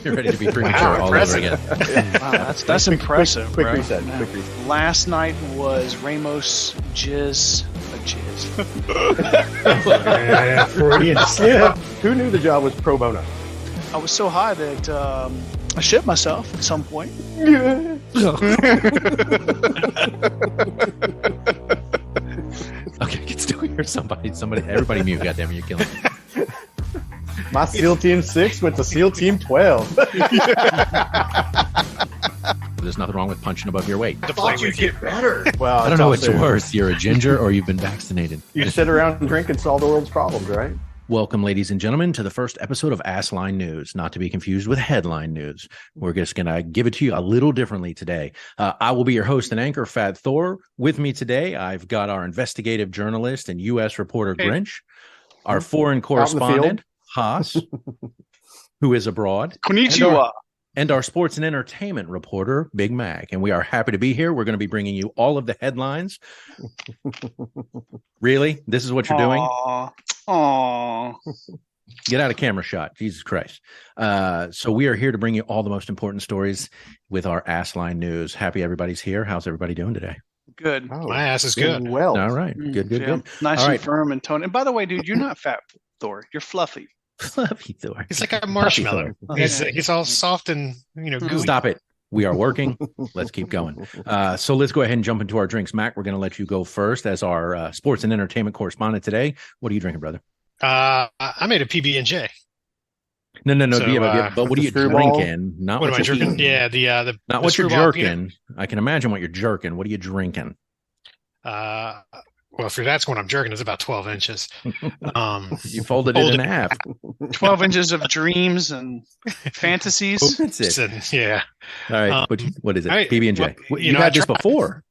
You're ready to be premature all over again. Wow, that's impressive. Quick bro. reset. Yeah. Quick reset. Last night was Ramos Jizz. Freudian slip. Who knew the job was pro bono? I was so high that I shit myself at some point. Okay, I can still hear somebody. Everybody mute. Goddamn, you're killing me. My SEAL Team 6 went to SEAL Team 12. There's nothing wrong with punching above your weight. To play with you. better. Well, I don't know what's worse. You're a ginger or you've been vaccinated. You sit around and drink and solve the world's problems, right? Welcome, ladies and gentlemen, to the first episode of Assline News, not to be confused with headline news. We're just going to give it to you a little differently today. I will be your host and anchor, Fat Thor. With me today, I've got our investigative journalist and U.S. reporter, Grinch, our foreign correspondent, Haas, who is abroad, Konnichiwa. and our sports and entertainment reporter, Big Mac. And we are happy to be here. We're going to be bringing you all of the headlines. Really? This is what you're doing? Aww. Get out of camera shot. Jesus Christ. So we are here to bring you all the most important stories with our Assline News. Happy everybody's here. How's everybody doing today? Good. Oh, My ass is good. Well, All right. Good. Nice All and right. firm and toned. And by the way, dude, you're not fat, Thor. You're fluffy. Fluffy Thor. He's like a marshmallow. He's all soft and gooey. Stop it. We are working. Let's keep going. So let's go ahead and jump into our drinks. Mac, we're going to let you go first as our sports and entertainment correspondent today. What are you drinking, brother? I made a PB&J. No. So, but what are you screwball? drinking? Not What am I you're drinking? eating. Yeah, the Not the what you're screwball jerking. I can imagine what you're jerking. What are you drinking? Well, for that's when I'm jerking, it's about 12 inches. You folded it in half. 12 inches of dreams and fantasies. That's it. So, yeah, All right. What is it? PB&J. well, you I had this tried- before.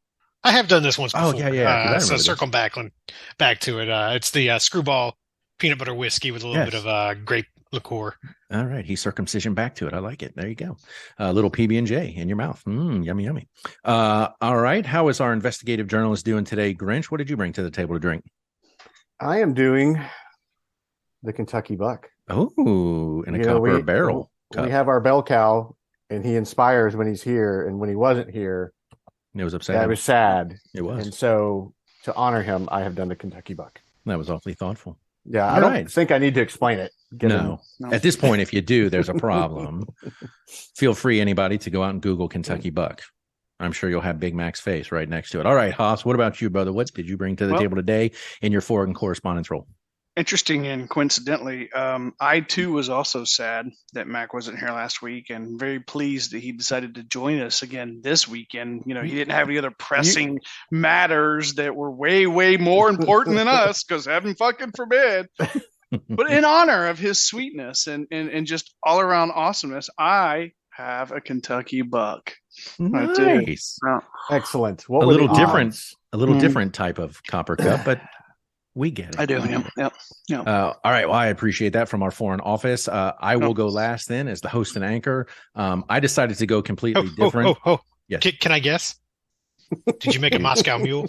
I have done this once Oh, before. yeah. I remember So this. circling back to it, it's the screwball peanut butter whiskey with a little Yes. bit of grape liqueur. All right. He circumcision back to it. I like it. There you go. A little PB&J in your mouth. Yummy. All right. How is our investigative journalist doing today, Grinch? What did you bring to the table to drink? I am doing the Kentucky Buck. Oh, in a You cup know, or a barrel. We have our bell cow, and he inspires when he's here. And when he wasn't here, It was upsetting. that was sad. It was. And so, to honor him, I have done the Kentucky Buck. That was awfully thoughtful. Yeah, All I don't right. think I need to explain it. No. No. At this point, if you do, there's a problem. Feel free, anybody, to go out and Google Kentucky Buck. I'm sure you'll have Big Mac's face right next to it. All right, Haas, what about you, brother? What did you bring to the table today in your foreign correspondence role? Interesting and coincidentally, I too was also sad that Mac wasn't here last week, and very pleased that he decided to join us again this weekend. You know, he didn't have any other pressing matters that were way, way more important than us, because heaven fucking forbid. But in honor of his sweetness and just all around awesomeness, I have a Kentucky Buck. I do. Nice. Oh. Excellent. A What were little the different, odds? a little different type of copper cup, but we get it. I do. Yep. All right. Well, I appreciate that from our foreign office. I will go last then as the host and anchor. I decided to go completely different. Yes. Can I guess? Did you make a Moscow Mule?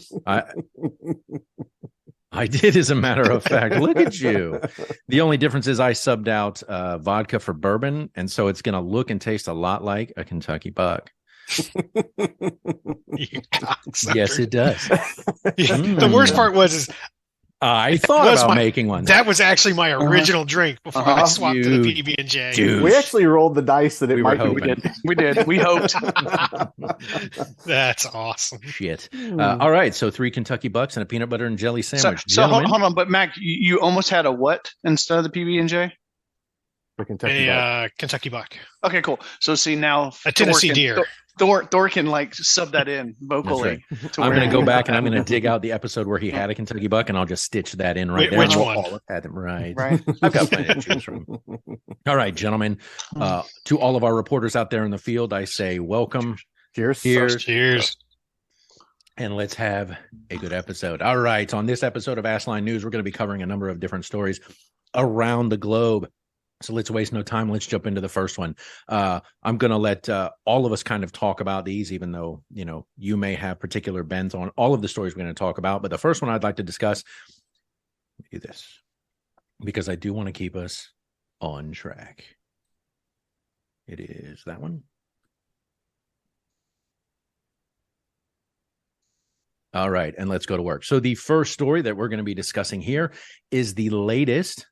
I did, as a matter of fact. Look at you. The only difference is I subbed out vodka for bourbon, and so it's going to look and taste a lot like a Kentucky Buck. You cocksucker. Yes, it does. The worst part was I thought about making one. that was actually my original drink before I swapped to the You PB&J. dude. We actually rolled the dice that it We were might be. hoping. We did. We hoped. That's awesome. Shit. All right. So 3 Kentucky Bucks and a peanut butter and jelly sandwich. So Gentlemen, hold on, but Mac, you almost had a what instead of the PB&J? The Kentucky Buck. A Kentucky Buck. Okay, cool. So see now A Tennessee deer. Thor can like sub that in vocally. That's I'm going to go back and I'm going to dig out the episode where he had a Kentucky Buck, and I'll just stitch that in right there. Which And one? all look at them. Right. Right. I've got plenty to choose from. All right, gentlemen. To all of our reporters out there in the field, I say welcome. Cheers. Cheers. And let's have a good episode. All right. On this episode of Assline News, we're going to be covering a number of different stories around the globe. So let's waste no time. Let's jump into the first one. I'm going to let all of us kind of talk about these, even though, you know, you may have particular bends on all of the stories we're going to talk about. But the first one I'd like to discuss, do this, because I do want to keep us on track. It is that one. All right, and let's go to work. So the first story that we're going to be discussing here is the latest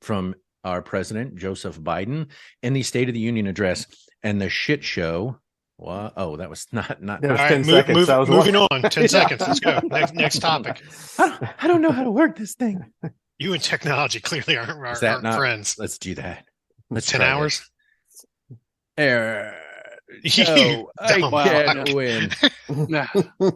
from our president, Joseph Biden, in the State of the Union address, and the shit show. Well, oh, that was not. There was All 10 right, seconds. I was moving wondering- on. 10 seconds. Let's go. Next topic. I don't know how to work this thing. You and technology clearly aren't Is that aren't not friends. Let's do that. Let's 10 try hours. this. You So I dumb can't fuck. win. Nah,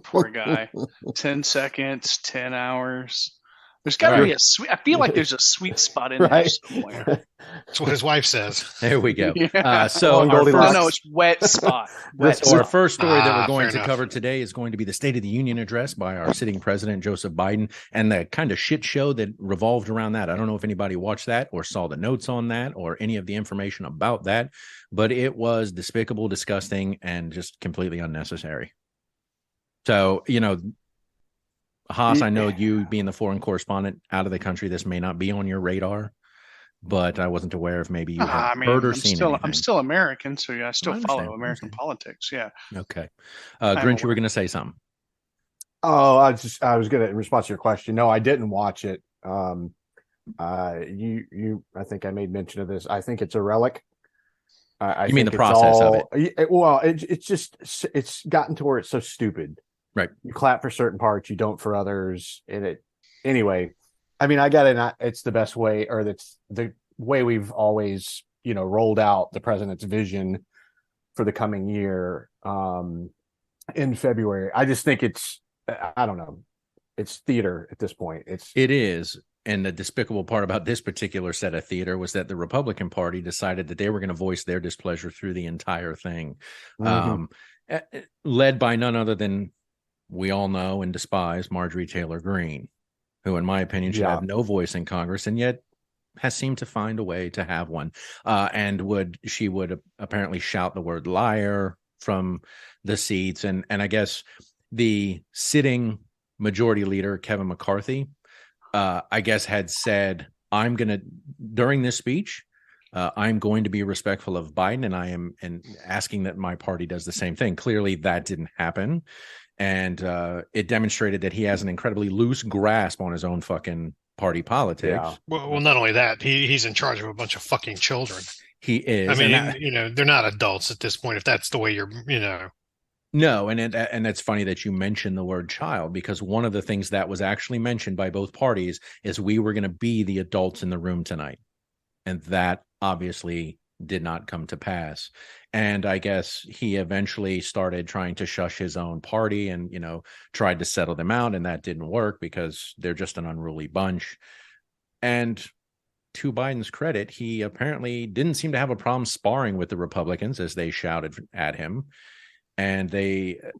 poor guy. 10 seconds, 10 hours. There's got to Right. be a sweet. I feel like there's a sweet spot in there Right. somewhere. That's what his wife says. There we go. Yeah. So Long our Goldilocks. No, it's wet spot. Wet So our spot. first story that we're going Fair to enough. cover today is going to be the State of the Union address by our sitting president, Joseph Biden, and the kind of shit show that revolved around that. I don't know if anybody watched that or saw the notes on that or any of the information about that, but it was despicable, disgusting, and just completely unnecessary. So, Haas, I know you being the foreign correspondent out of the country, this may not be on your radar, but I wasn't aware if maybe you had heard or seen anything. I'm still American, so yeah, I still understand, follow American understand. politics. Yeah. Okay. I'm Grinch, you were aware. going to say something. Oh, I was gonna, in response to your question. No, I didn't watch it. I think I made mention of this. I think it's a relic. I You mean think the it's process of it? Well, it's gotten to where it's so stupid. Right. You clap for certain parts, you don't for others. Anyway, I mean, I got it. It's the best way, or that's the way we've always, rolled out the president's vision for the coming year in February. I just think I don't know. It's theater at this point. It is. And the despicable part about this particular set of theater was that the Republican Party decided that they were going to voice their displeasure through the entire thing, led by none other than we all know and despise Marjorie Taylor Greene, who, in my opinion, should have no voice in Congress, and yet has seemed to find a way to have one. She would apparently shout the word liar from the seats. And I guess the sitting majority leader, Kevin McCarthy, I guess had said, during this speech, I'm going to be respectful of Biden, and I am asking that my party does the same thing. Clearly that didn't happen. And it demonstrated that he has an incredibly loose grasp on his own fucking party politics. Yeah. Well, not only that, he's in charge of a bunch of fucking children. He is. I mean, they're not adults at this point. If that's the way No, and that's funny that you mentioned the word child, because one of the things that was actually mentioned by both parties is we were going to be the adults in the room tonight. And that obviously did not come to pass. And I guess he eventually started trying to shush his own party and, tried to settle them out. And that didn't work because they're just an unruly bunch. And to Biden's credit, he apparently didn't seem to have a problem sparring with the Republicans as they shouted at him. And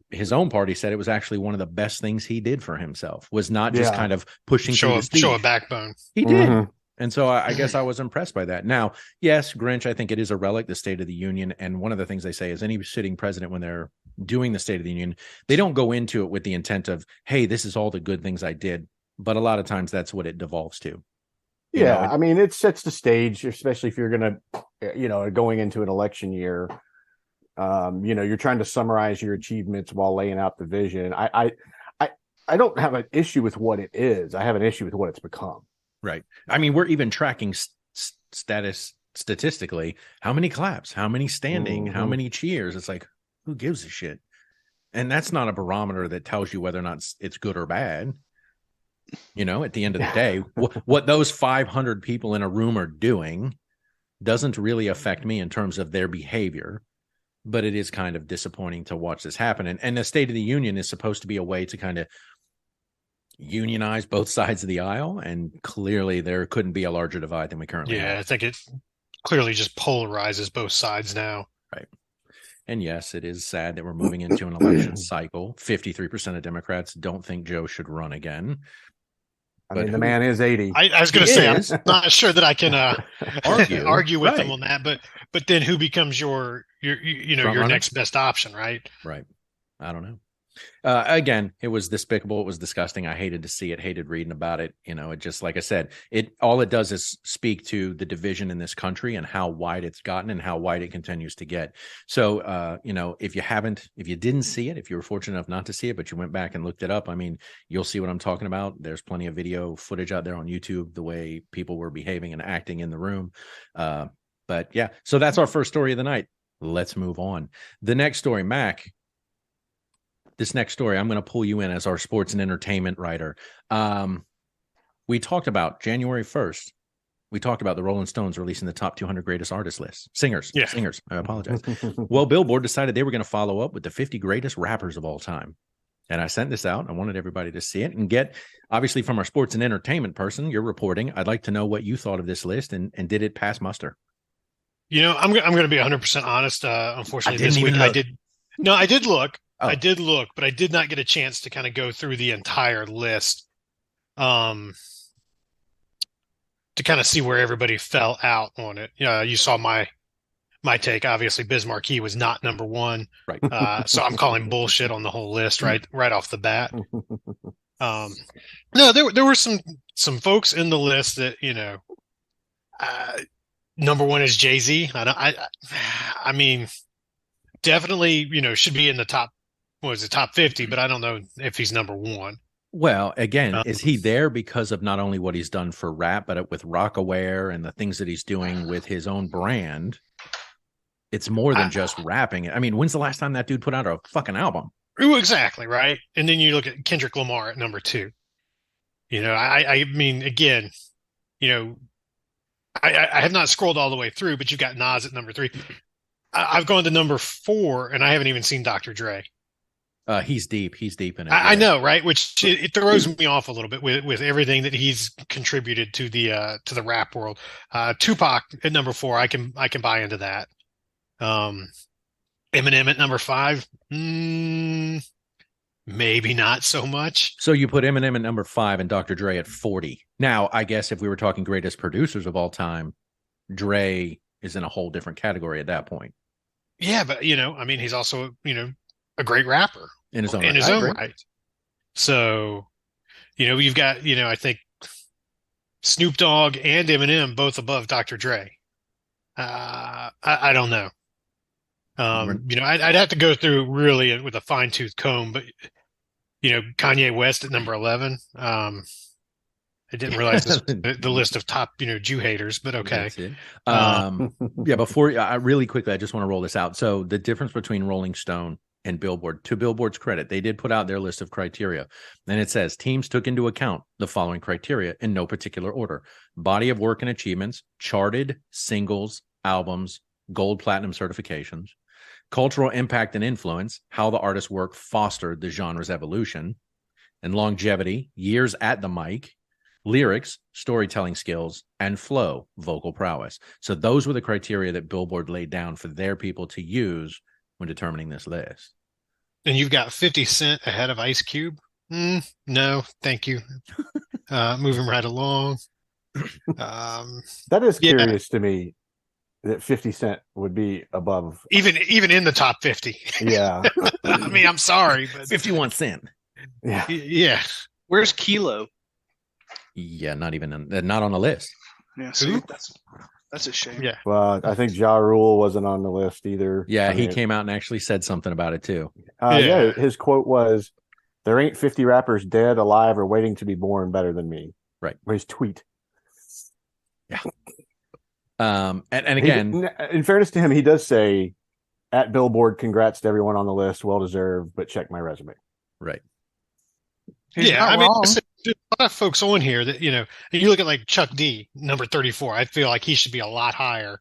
his own party said it was actually one of the best things he did for himself, was not just kind of pushing through the speech. show a backbone. He did. And so I guess I was impressed by that. Now, yes, Grinch, I think it is a relic, the State of the Union. And one of the things they say is any sitting president, when they're doing the State of the Union, they don't go into it with the intent of, hey, this is all the good things I did. But a lot of times that's what it devolves to. Yeah. I mean, it sets the stage, especially if you're going to, going into an election year. You're trying to summarize your achievements while laying out the vision. I don't have an issue with what it is. I have an issue with what it's become. Right. I mean, we're even tracking statistically, how many claps, how many standing, how many cheers. It's like, who gives a shit? And that's not a barometer that tells you whether or not it's good or bad. At the end of the day, what those 500 people in a room are doing doesn't really affect me in terms of their behavior. But it is kind of disappointing to watch this happen. And the State of the Union is supposed to be a way to kind of unionize both sides of the aisle. And clearly there couldn't be a larger divide than we currently have. I think it clearly just polarizes both sides now. Right. And yes, it is sad that we're moving into an election cycle. 53% of Democrats don't think Joe should run again. I mean, the man is 80. I was going to say, I'm not sure that I can argue with them on that, but then who becomes your next best option, right? Right. I don't know. Again, it was despicable. It was disgusting. I hated to see it, hated reading about it. It just, like I said, all it does is speak to the division in this country and how wide it's gotten and how wide it continues to get. So, if you didn't see it, if you were fortunate enough not to see it, but you went back and looked it up, I mean, you'll see what I'm talking about. There's plenty of video footage out there on YouTube, the way people were behaving and acting in the room. But yeah, so that's our first story of the night. Let's move on. The next story, Mac. This next story, I'm going to pull you in as our sports and entertainment writer. We talked about January 1st. We talked about the Rolling Stones releasing the top 200 greatest artist list. Singers. I apologize. Well, Billboard decided they were going to follow up with the 50 greatest rappers of all time. And I sent this out. I wanted everybody to see it and get, obviously, from our sports and entertainment person, you're reporting. I'd like to know what you thought of this list and did it pass muster? I'm going to be 100% honest. Unfortunately, this week I did look. Oh. I did look, but I did not get a chance to kind of go through the entire list to kind of see where everybody fell out on it. You saw my take. Obviously, Biz Markie was not number one. Right. So I'm calling bullshit on the whole list right off the bat. No, there were some folks in the list that, number one is Jay-Z. I mean, definitely, should be in the top 50, but I don't know if he's number one. Well, again, is he there because of not only what he's done for rap, but with Rockaware and the things that he's doing with his own brand? It's more than just rapping. I mean, when's the last time that dude put out a fucking album? Exactly, right? And then you look at Kendrick Lamar at number two. I mean, again, I have not scrolled all the way through, but you've got Nas at number three. I've gone to number four, and I haven't even seen Dr. Dre. He's deep in it. I know, right? Which it throws me off a little bit with everything that he's contributed to the rap world. Tupac at number four, I can buy into that. Eminem at number five, maybe not so much. So you put Eminem at number 5 and Dr. Dre at 40. Now, I guess if we were talking greatest producers of all time, Dre is in a whole different category at that point. Yeah, but I mean, he's also a great rapper in his own right. So, you've got I think Snoop Dogg and Eminem both above Dr. Dre. I don't know. I'd have to go through really with a fine tooth comb, but Kanye West at number 11. I didn't realize this was the list of top Jew haters, but okay. Yeah. Before really quickly, I just want to roll this out. So the difference between Rolling Stone and Billboard, to Billboard's credit, they did put out their list of criteria, and it says teams took into account the following criteria in no particular order: body of work and achievements, charted singles, albums, gold, platinum certifications, cultural impact and influence, how the artist's work fostered the genre's evolution, and longevity, years at the mic, lyrics, storytelling skills, and flow, vocal prowess. So those were the criteria that Billboard laid down for their people to use when determining this list. And you've got 50 Cent ahead of Ice Cube? No, thank you. Moving right along. That is curious to me that 50 Cent would be above. Even in the top 50. Yeah. I mean, I'm sorry, but 51 Cent. Yeah. Yeah. Where's Kilo? Yeah, not on the list. Yeah, see, that's a shame. Yeah. Well, I think Ja Rule wasn't on the list either. Yeah, he came out and actually said something about it too. Yeah, his quote was, "There ain't 50 rappers dead, alive, or waiting to be born better than me." Right. Or his tweet. Yeah. And again, in fairness to him, he does say at Billboard, "Congrats to everyone on the list, well deserved, but check my resume." Right. I mean, there's a lot of folks on here that you look at like Chuck D, number 34. I feel like he should be a lot higher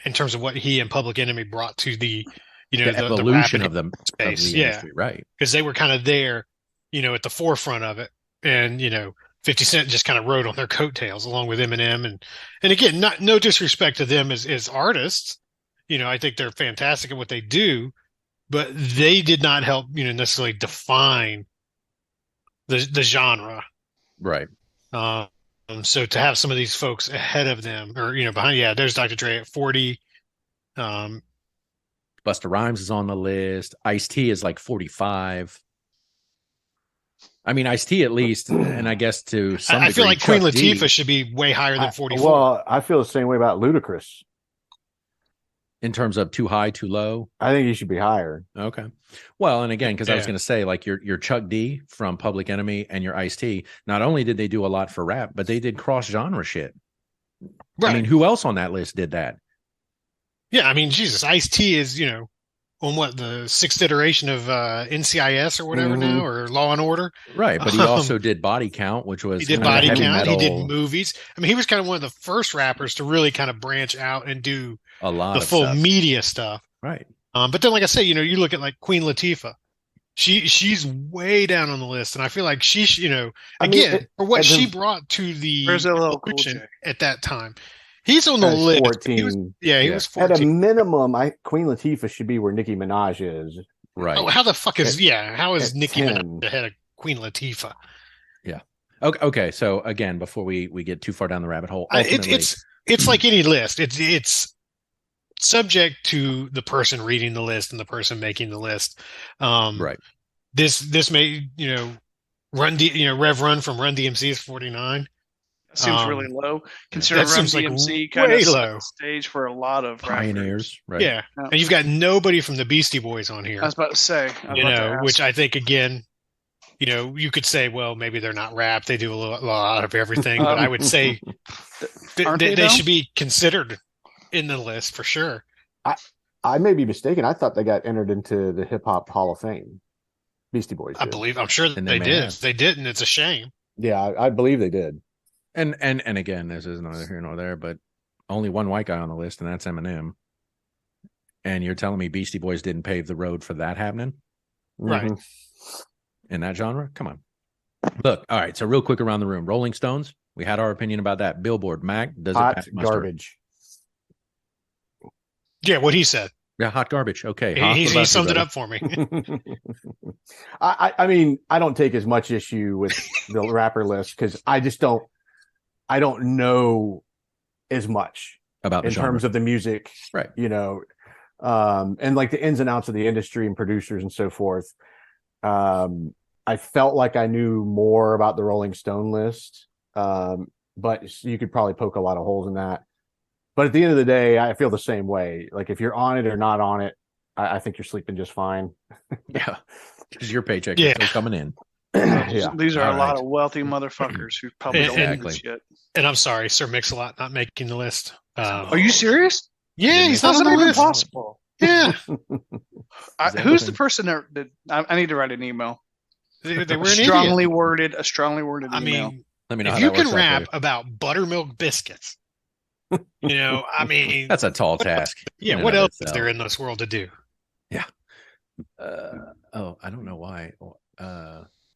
in terms of what he and Public Enemy brought to the the evolution of the space. Of the industry, right? Because they were kind of there, at the forefront of it, and 50 Cent just kind of rode on their coattails along with Eminem, and again, no disrespect to them as artists. I think they're fantastic at what they do, but they did not help necessarily define the genre. Right. So to have some of these folks ahead of them or behind, there's Dr. Dre at 40. Busta Rhymes is on the list. Ice-T is like 45. I mean, Ice-T at least, and I guess to some I degree, feel like Queen Chuck D, Latifah should be way higher than 44. Well, I feel the same way about Ludacris. in terms of too high, too low. I think he should be higher. Okay. Well, and again, because I was Yeah. going to say, like your Chuck D from Public Enemy and your Ice-T, not only did they do a lot for rap, but they did cross-genre shit. Right. I mean, who else on that list did that? Yeah, I mean, Jesus, Ice-T is, on what, the 6th iteration of NCIS or whatever now, or Law and Order. Right, but he also did Body Count, which was He did kind of Body heavy Count. He metal, did movies. I mean, he was kind of one of the first rappers to really kind of branch out and do a lot the of full stuff. media stuff. Right. But then, like I say, you look at like Queen Latifah. She's way down on the list, and I feel like for what she brought to the Where's that little Cool revolution J? at that time. He's on the list. 14. He was At 14. a minimum, Queen Latifah should be where Nicki Minaj is. Right. Oh, how the fuck is how is at Nicki 10. Minaj ahead of Queen Latifah? Okay. So again, before we get too far down the rabbit hole, It's like any list. It's subject to the person reading the list and the person making the list. right. This may Rev Run from Run DMC is 49. That seems really low. Considering that Run seems like DMC kind way of set low. the stage for a lot of Pioneers. Right. Yeah, and you've got nobody from the Beastie Boys on here. I was about to say, Which I think again, you could say, well, maybe they're not rap; they do a lot of everything. But I would say they should be considered in the list for sure. I may be mistaken. I thought they got entered into the Hip Hop Hall of Fame. Beastie Boys did. I'm sure that they did. If they didn't, it's a shame. Yeah, I believe they did. And again, this is neither here nor there, but only one white guy on the list, and that's Eminem. And you're telling me Beastie Boys didn't pave the road for that happening? Right. In that genre? Come on. Look, all right. So real quick around the room. Rolling Stones, we had our opinion about that. Billboard, Mac, does it Hot pass muster? garbage. Yeah, what he said. Yeah, hot garbage. Okay. He summed it up for me. I mean, I don't take as much issue with the rapper list because I don't know as much about the in genre. terms of the music, Right. And like the ins and outs of the industry and producers and so forth. I felt like I knew more about the Rolling Stone list, but you could probably poke a lot of holes in that. But at the end of the day, I feel the same way. Like if you're on it or not on it, I think you're sleeping just fine. Yeah. Because your paycheck is still coming in. Yeah. These are All a lot right. of wealthy motherfuckers who probably don't Exactly. do this shit. And I'm sorry, Sir Mix-a-Lot not making the list. Are you serious? Yeah, he's not That's on not the even list. possible. Yeah, Who's the person that I need to write an email? they were A an strongly idiot. worded I email. mean, Let me know if how you that can works out rap for you. about buttermilk biscuits, I mean, That's a tall task. yeah. in and What of else is itself. there in this world to do? I don't know why.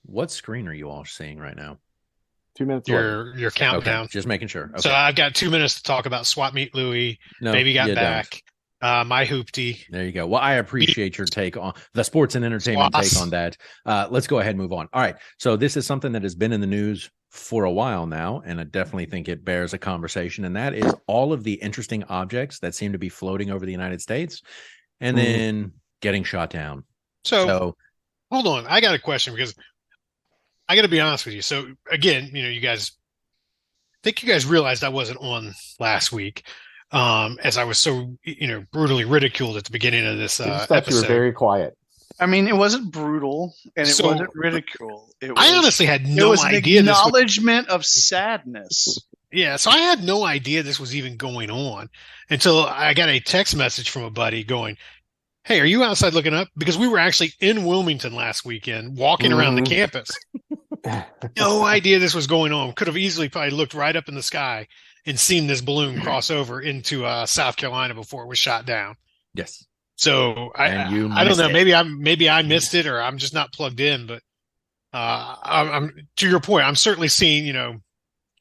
What screen are you all seeing right now? 2 minutes left. Your countdown. Okay, just making sure. Okay. So I've got 2 minutes to talk about Swap Meet Louie. No, Baby Got you don't. Back. My Hoopty. There you go. Well, I appreciate your take on the sports and entertainment Sloss. take on that. Let's go ahead and move on. All right. So this is something that has been in the news for a while now, and I definitely think it bears a conversation, and that is all of the interesting objects that seem to be floating over the United States and then getting shot down. So hold on. I got a question because I got to be honest with you. So again, you guys, I think you guys realized I wasn't on last week. As I was so, brutally ridiculed at the beginning of this I just thought episode. you were very quiet. I mean, it wasn't brutal and it wasn't ridicule. I honestly had it no was an idea. acknowledgement of sadness. Yeah, so I had no idea this was even going on until I got a text message from a buddy going, "Hey, are you outside looking up?" Because we were actually in Wilmington last weekend, walking around the campus. No idea this was going on. Could have easily probably looked right up in the sky and seen this balloon cross over into South Carolina before it was shot down. Yes. So I don't know. Maybe I missed it, or I'm just not plugged in. But I'm to your point. I'm certainly seeing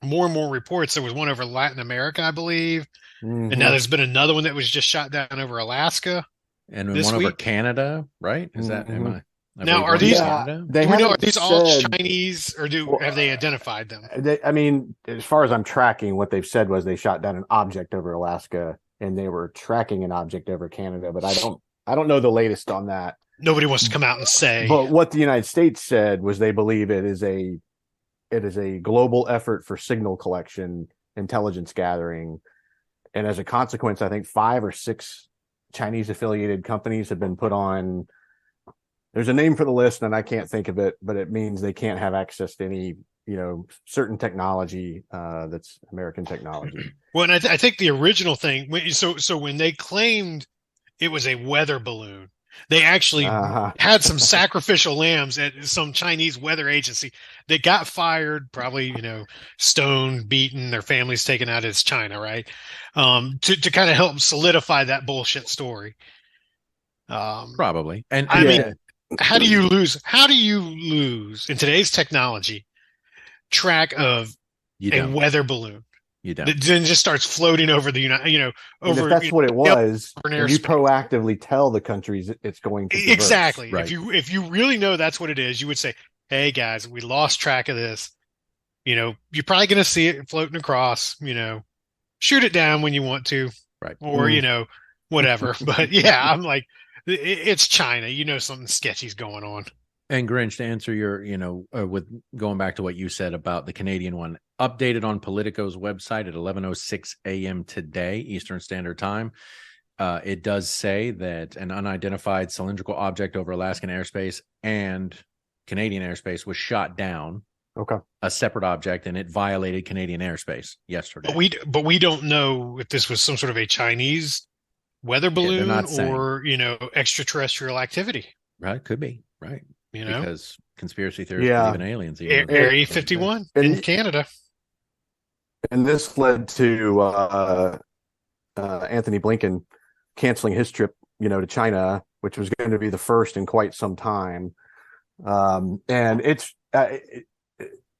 more and more reports. There was one over Latin America, I believe, and now there's been another one that was just shot down over Alaska. And this one over week. Canada, right? Is that Mhm. Now, believe are one these- in Canada? They Do we know, are haven't these all said- Chinese, or have they identified them? I mean, as far as I'm tracking, what they've said was they shot down an object over Alaska and they were tracking an object over Canada, but I don't I don't know the latest on that. Nobody wants to come out and say. But what the United States said was they believe it is a global effort for signal collection, intelligence gathering, and as a consequence, I think 5 or 6 Chinese affiliated companies have been put on. There's a name for the list, and I can't think of it, but it means they can't have access to any, certain technology that's American technology. Well, and I think the original thing. So when they claimed it was a weather balloon, they actually had some sacrificial lambs at some Chinese weather agency that got fired, probably, stoned, beaten, their families taken out as China, right? To kind of help solidify that bullshit story. Probably. And I mean, how do you lose in today's technology track of a weather balloon? You don't. That then just starts floating over the over. And if that's what it was, you proactively tell the countries it's going to traverse. Exactly. Right. If you really know that's what it is, you would say, "Hey guys, we lost track of this. You're probably going to see it floating across. Shoot it down when you want to, right? Or whatever." But yeah, I'm like, it's China. Something sketchy's going on. And Grinch, to answer your, with going back to what you said about the Canadian one, updated on Politico's website at 11:06 a.m. today, Eastern Standard Time. It does say that an unidentified cylindrical object over Alaskan airspace and Canadian airspace was shot down. Okay. A separate object, and it violated Canadian airspace yesterday. But we don't know if this was some sort of a Chinese weather balloon or extraterrestrial activity. Right, could be right. Because conspiracy theories believe in aliens. Area 51 in Canada. And this led to Anthony Blinken canceling his trip, to China, which was going to be the first in quite some time. And it's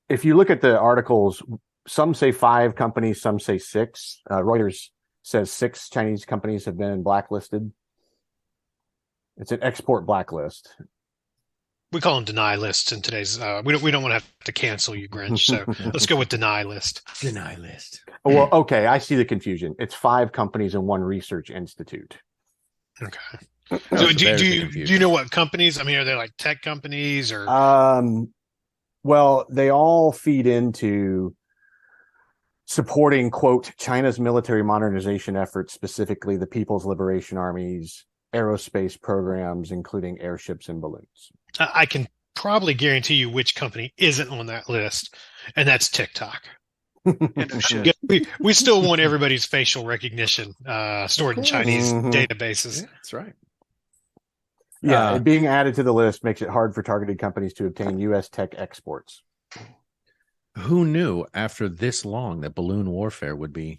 if you look at the articles, some say 5 companies, some say 6. Reuters says 6 Chinese companies have been blacklisted. It's an export blacklist. We call them deny lists in today's. We don't want to have to cancel you, Grinch. So let's go with deny list. Deny list. Well, okay, I see the confusion. It's 5 companies and 1 research institute. Okay. So do you know what companies? I mean, are they like tech companies or? Well, they all feed into supporting, quote, China's military modernization efforts, specifically the People's Liberation Army's aerospace programs, including airships and balloons. I can probably guarantee you which company isn't on that list, and that's TikTok. We still want everybody's facial recognition stored in Chinese databases. Yeah, that's right. Yeah, being added to the list makes it hard for targeted companies to obtain U.S. tech exports. Who knew after this long that balloon warfare would be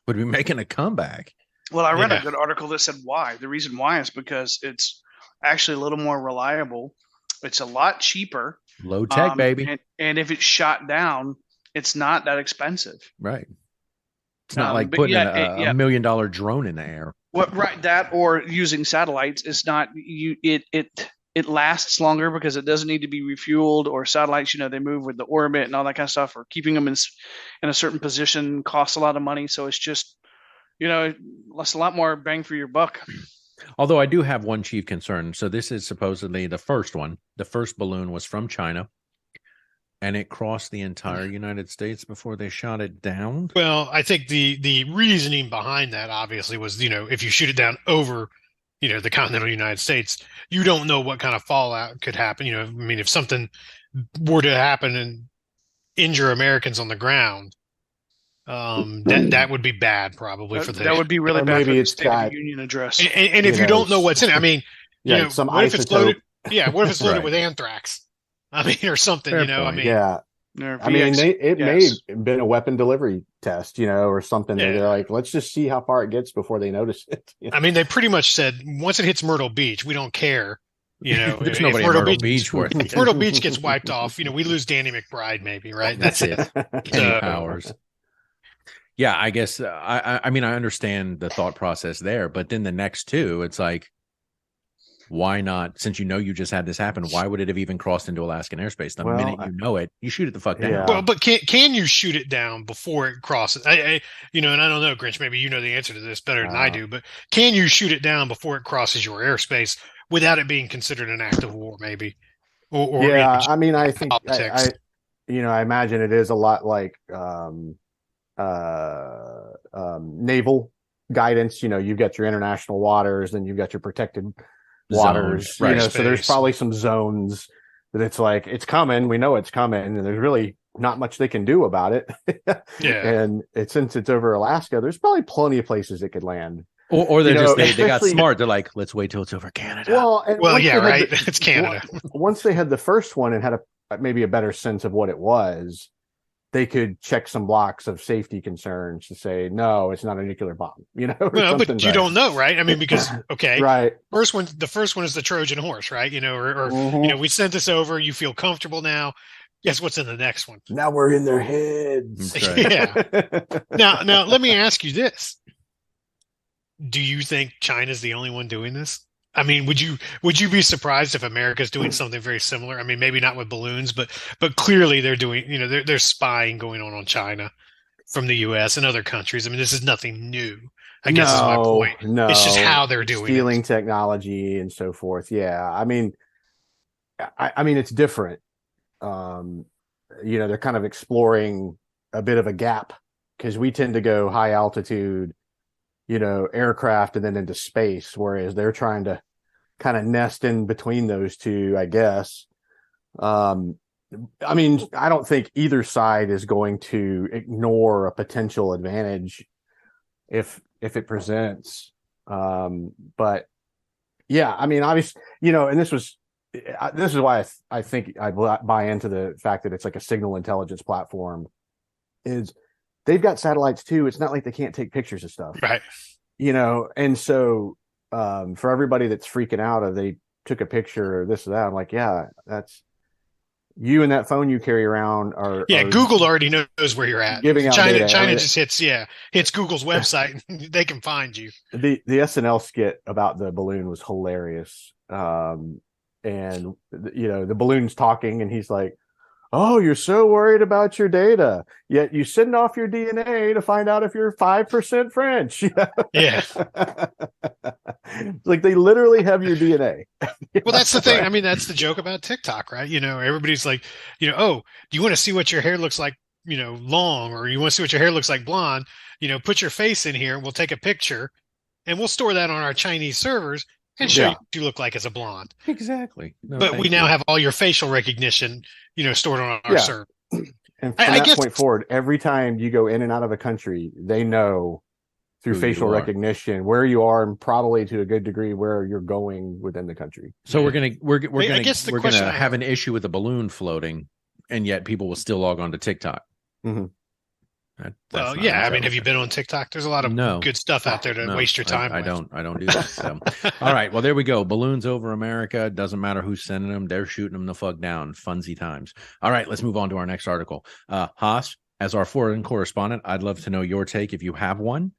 making a comeback? Well, I read a good article that said why. The reason why is because it's actually a little more reliable. It's a lot cheaper. Low tech, baby. And if it's shot down, it's not that expensive. Right. It's not like putting a $1 million drone in the air. Right. That or using satellites. It's not it lasts longer because it doesn't need to be refueled, or satellites, they move with the orbit and all that kind of stuff, or keeping them in a certain position costs a lot of money. So it's just, it's a lot more bang for your buck. Although I do have one chief concern. So this is supposedly the first one. The first balloon was from China, and it crossed the entire United States before they shot it down. Well, I think the reasoning behind that obviously was, if you shoot it down over, the continental United States, you don't know what kind of fallout could happen. If something were to happen and injure Americans on the ground, that would be bad probably for the. That would be really bad for the State of the Union address. And if you don't know what's in it, some what if it's loaded? isotope. What if it's loaded with anthrax? Or something. Fair point. Yeah. It may have been a weapon delivery test, or something. Yeah. They're like, let's just see how far it gets before they notice it. They pretty much said once it hits Myrtle Beach, we don't care. There's nobody at Myrtle Beach worth it. If Myrtle Beach gets wiped off, we lose Danny McBride, maybe, right? That's it. Kenny Powers. Yeah, I guess. I understand the thought process there, but then the next two, it's like, why not? Since you know you just had this happen, why would it have even crossed into Alaskan airspace? The minute you know it, you shoot it the fuck down. Yeah. Well, but can you shoot it down before it crosses? And I don't know, Grinch. Maybe you know the answer to this better than I do. But can you shoot it down before it crosses your airspace without it being considered an act of war? Maybe. Or yeah, I mean, I think politics. I imagine it is a lot like naval guidance. You've got your international waters, then you've got your protected waters. Right. So there's probably some zones that it's like it's coming. We know it's coming, and there's really not much they can do about it. Yeah. And since it's over Alaska, there's probably plenty of places it could land. Or they're just they got smart. They're like, let's wait till it's over Canada. Well, yeah, right. It's Canada. Once they had the first one and had maybe a better sense of what it was, they could check some blocks of safety concerns to say, no, it's not a nuclear bomb. Well, but you don't know, right? I mean, because right. The first one is the Trojan horse, right? Or we sent this over. You feel comfortable now. Guess what's in the next one? Now we're in their heads. Right. Yeah. Now let me ask you this. Do you think China's the only one doing this? I mean, would you be surprised if America's doing something very similar? I mean, maybe not with balloons, but clearly they're doing, there's spying going on China from the U.S. and other countries. I mean, this is nothing new. I guess is my point. No, it's just how they're doing stealing technology and so forth. Yeah, I mean, it's different. They're kind of exploring a bit of a gap because we tend to go high altitude, aircraft and then into space, whereas they're trying to kind of nest in between those two, I guess. I mean, I don't think either side is going to ignore a potential advantage if it presents. But yeah, I mean, obviously, and this is why I think I buy into the fact that it's like a signal intelligence platform. Is they've got satellites too. It's not like they can't take pictures of stuff, right? And so for everybody that's freaking out, they took a picture or this or that. I'm like, yeah, that's you and that phone you carry around are. Yeah, Google already knows where you're at. Giving out China, data. China just hits Google's website and they can find you. The SNL skit about the balloon was hilarious. And the balloon's talking and he's like, oh, you're so worried about your data, yet you send off your DNA to find out if you're 5% French. Yeah. Like they literally have your DNA. Well, that's the thing. I mean, that's the joke about TikTok, right? Everybody's like, oh, do you want to see what your hair looks like, long, or you want to see what your hair looks like blonde? Put your face in here and we'll take a picture and we'll store that on our Chinese servers and show you what you look like as a blonde. Exactly. No, but we now have all your facial recognition, stored on our server. And from that point forward, every time you go in and out of a country, they know through facial recognition where you are and probably to a good degree where you're going within the country. So we're gonna have an issue with the balloon floating, and yet people will still log on to TikTok. Mm-hmm. Well, yeah. I mean, have you been on TikTok? There's a lot of good stuff out there to waste your time. I don't do that. So. All right. Well, there we go. Balloons over America. Doesn't matter who's sending them. They're shooting them the fuck down. Funsy times. All right. Let's move on to our next article. Haas, as our foreign correspondent, I'd love to know your take if you have one.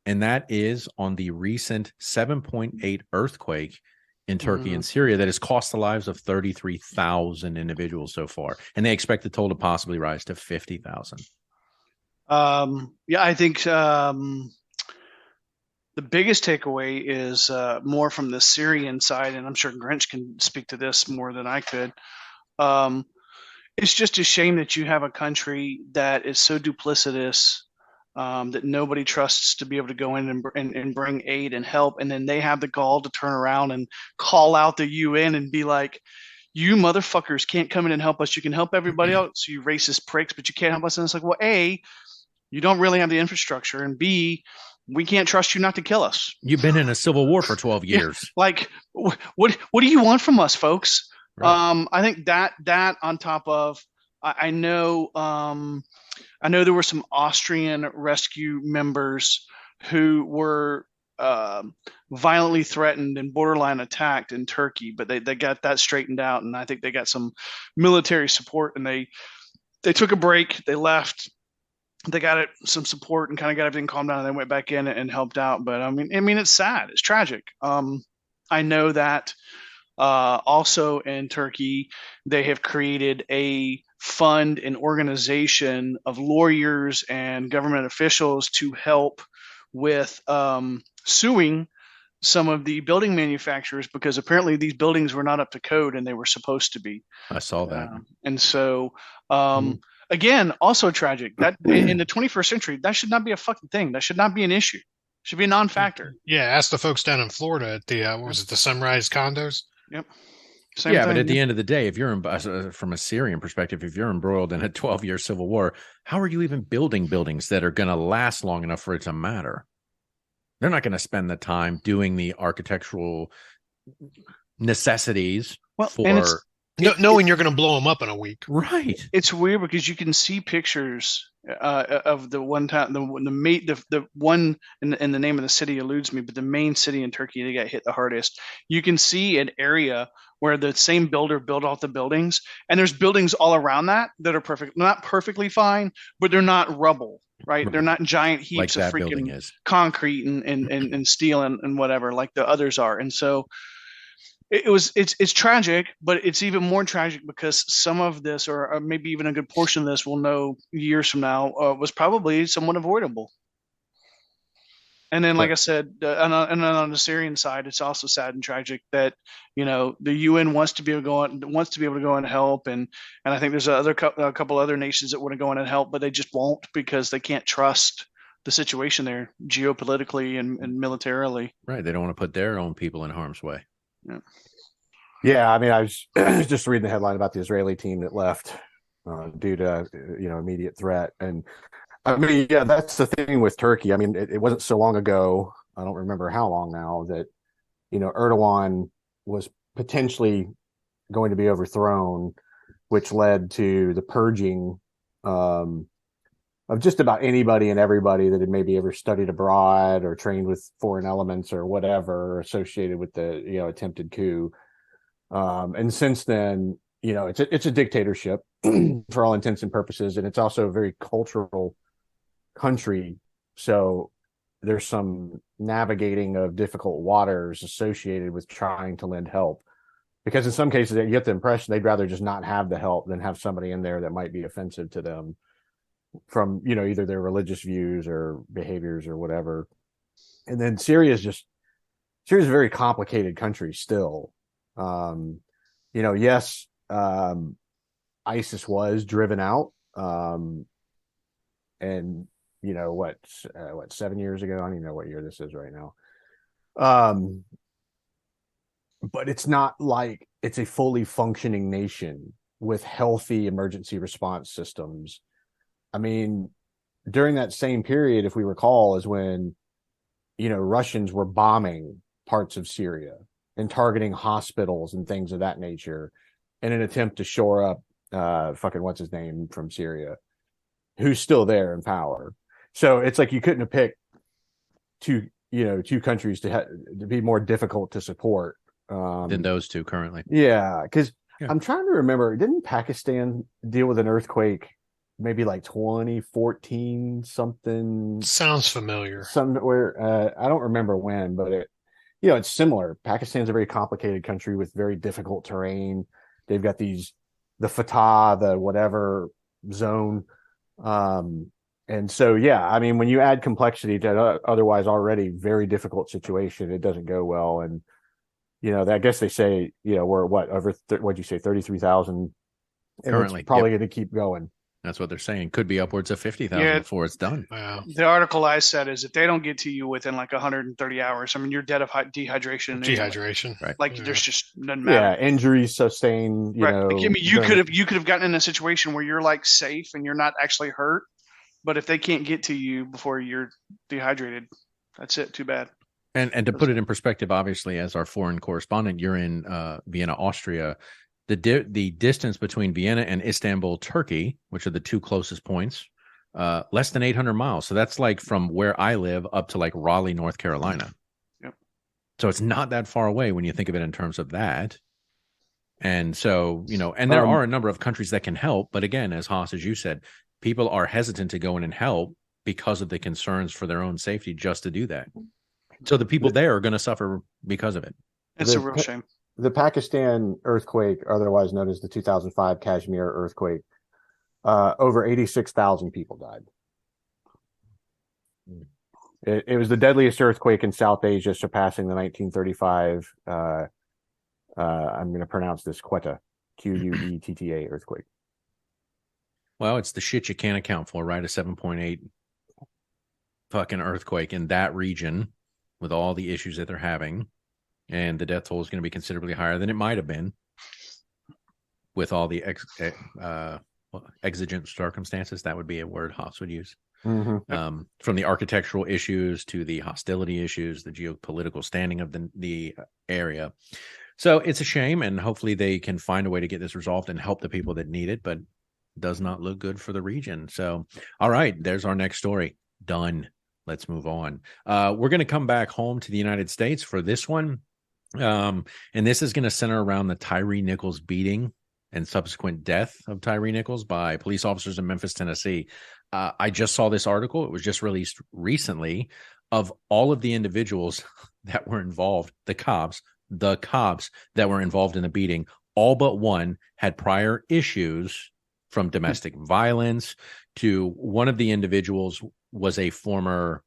And that is on the recent 7.8 earthquake in Turkey and Syria that has cost the lives of 33,000 individuals so far. And they expect the toll to possibly rise to 50,000. I think the biggest takeaway is more from the Syrian side, and I'm sure Grinch can speak to this more than I could. It's just a shame that you have a country that is so duplicitous that nobody trusts to be able to go in and bring aid and help, and then they have the gall to turn around and call out the UN and be like, you motherfuckers can't come in and help us. You can help everybody else, you racist pricks, but you can't help us. And it's like, well, A, you don't really have the infrastructure, and B, we can't trust you not to kill us. You've been in a civil war for 12 years. Like, what do you want from us, folks? Right. I think that on top of, I know there were some Austrian rescue members who were violently threatened and borderline attacked in Turkey, but they got that straightened out, and I think they got some military support, and they took a break, they left. They got some support and kind of got everything calmed down, and they went back in and helped out. But I mean, it's sad. It's tragic. I know that also in Turkey, they have created a fund and organization of lawyers and government officials to help with suing some of the building manufacturers, because apparently these buildings were not up to code and they were supposed to be. I saw that. And so, again, also tragic that in the 21st century, that should not be a fucking thing. That should not be an issue. It should be a non-factor. Yeah, ask the folks down in Florida at the what was it, the Sunrise condos? Yep. Same yeah, thing. but at the end of the day, if you're from a Syrian perspective, if you're embroiled in a 12-year civil war, how are you even building buildings that are going to last long enough for it to matter? They're not going to spend the time doing the architectural necessities for knowing you're going to blow them up in a week. Right. It's weird because you can see pictures of the one time the one and the name of the city eludes me, but the main city in Turkey that got hit the hardest. You can see an area where the same builder built all the buildings, and there's buildings all around that are not perfectly fine, but they're not rubble. Right, they're not giant heaps of freaking concrete and steel and whatever like the others are, and so it's tragic, but it's even more tragic because some of this, or maybe even a good portion of this, we'll know years from now, was probably somewhat avoidable. And then, like I said, and on the Syrian side, it's also sad and tragic that the UN wants to be able to go and help, and I think there's a couple other nations that want to go in and help, but they just won't because they can't trust the situation there geopolitically and militarily. Right, they don't want to put their own people in harm's way. Yeah, I mean, I was just reading the headline about the Israeli team that left due to immediate threat. And I mean, yeah, that's the thing with Turkey. I mean, it wasn't so long ago, I don't remember how long now, that Erdogan was potentially going to be overthrown, which led to the purging of just about anybody and everybody that had maybe ever studied abroad or trained with foreign elements or whatever associated with the attempted coup. And since then, it's a dictatorship for all intents and purposes, and it's also a very cultural country. So there's some navigating of difficult waters associated with trying to lend help, because in some cases you get the impression they'd rather just not have the help than have somebody in there that might be offensive to them from either their religious views or behaviors or whatever. And then Syria's a very complicated country still. Yes, ISIS was driven out, and 7 years ago, I don't even know what year this is right now. But it's not like it's a fully functioning nation with healthy emergency response systems. I mean, during that same period, if we recall, is when, Russians were bombing parts of Syria and targeting hospitals and things of that nature in an attempt to shore up what's his name from Syria, who's still there in power. So it's like you couldn't have picked two countries to be more difficult to support than those two currently. Yeah, because I'm trying to remember, didn't Pakistan deal with an earthquake maybe like 2014 something? Sounds familiar. Somewhere, I don't remember when, but it's similar. Pakistan's a very complicated country with very difficult terrain. They've got the Fatah, the whatever zone. And so, yeah, I mean, when you add complexity to otherwise already very difficult situation, it doesn't go well. And, I guess they say, we're over, what'd you say, 33,000? Currently. It's probably going to keep going. That's what they're saying. Could be upwards of 50,000 before it's done. Wow. The article I said is if they don't get to you within like 130 hours, I mean, you're dead of dehydration. Dehydration, right? Like there's just doesn't matter. Yeah, injuries sustained. Right. I mean, you could have gotten in a situation where you're like safe and you're not actually hurt, but if they can't get to you before you're dehydrated, that's it. Too bad. And to put it in perspective, obviously, as our foreign correspondent, you're in Vienna, Austria. The distance between Vienna and Istanbul, Turkey, which are the two closest points, less than 800 miles. So that's like from where I live up to like Raleigh, North Carolina. Yep. So it's not that far away when you think of it in terms of that. And so, and there are a number of countries that can help. But again, as Haas, as you said, people are hesitant to go in and help because of the concerns for their own safety just to do that. So the people there are going to suffer because of it. It's a real shame. The Pakistan earthquake, otherwise known as the 2005 Kashmir earthquake, over 86,000 people died. It was the deadliest earthquake in South Asia, surpassing the 1935. I'm going to pronounce this Quetta, Quetta earthquake. Well, it's the shit you can't account for, right? A 7.8 fucking earthquake in that region with all the issues that they're having. And the death toll is going to be considerably higher than it might have been with all the exigent circumstances. That would be a word Haas would use. Mm-hmm. From the architectural issues to the hostility issues, the geopolitical standing of the area. So it's a shame, and hopefully they can find a way to get this resolved and help the people that need it, but does not look good for the region. So, all right, there's our next story. Done. Let's move on. We're going to come back home to the United States for this one. And this is going to center around the Tyree Nichols beating and subsequent death of Tyree Nichols by police officers in Memphis, Tennessee. I just saw this article. It was just released recently of all of the individuals that were involved, the cops that were involved in the beating. All but one had prior issues, from domestic violence to one of the individuals was a former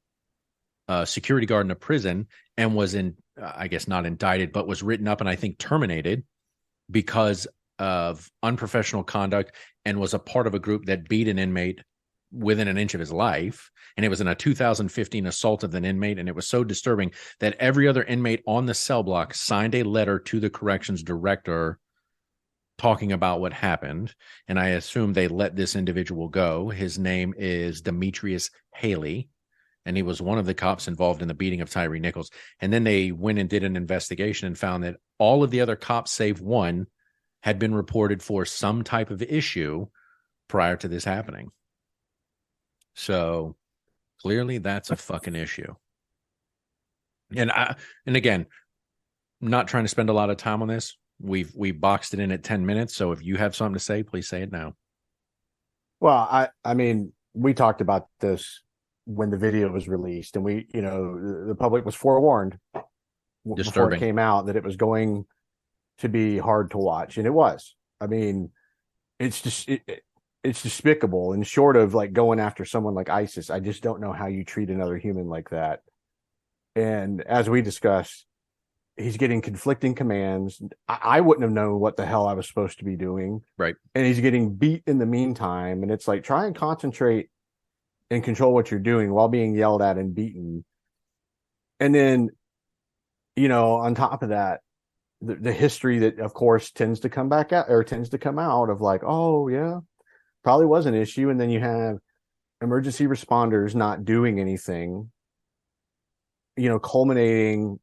security guard in a prison and was I guess not indicted, but was written up and I think terminated because of unprofessional conduct and was a part of a group that beat an inmate within an inch of his life. And it was in a 2015 assault of an inmate. And it was so disturbing that every other inmate on the cell block signed a letter to the corrections director talking about what happened. And I assume they let this individual go. His name is Demetrius Haley, and he was one of the cops involved in the beating of Tyree Nichols. And then they went and did an investigation and found that all of the other cops, save one, had been reported for some type of issue prior to this happening. So clearly that's a fucking issue. And again, I'm not trying to spend a lot of time on this. We boxed it in at 10 minutes. So if you have something to say, please say it now. Well, I mean, we talked about this when the video was released, and the public was forewarned before it came out that it was going to be hard to watch, and it was. I mean, it's just it's despicable, and short of like going after someone like ISIS, I just don't know how you treat another human like that. And as we discussed, he's getting conflicting commands. I wouldn't have known what the hell I was supposed to be doing. Right. And he's getting beat in the meantime. And it's like, try and concentrate and control what you're doing while being yelled at and beaten. And then, on top of that, the history that, of course, tends to come out of like, oh, yeah, probably was an issue. And then you have emergency responders not doing anything, culminating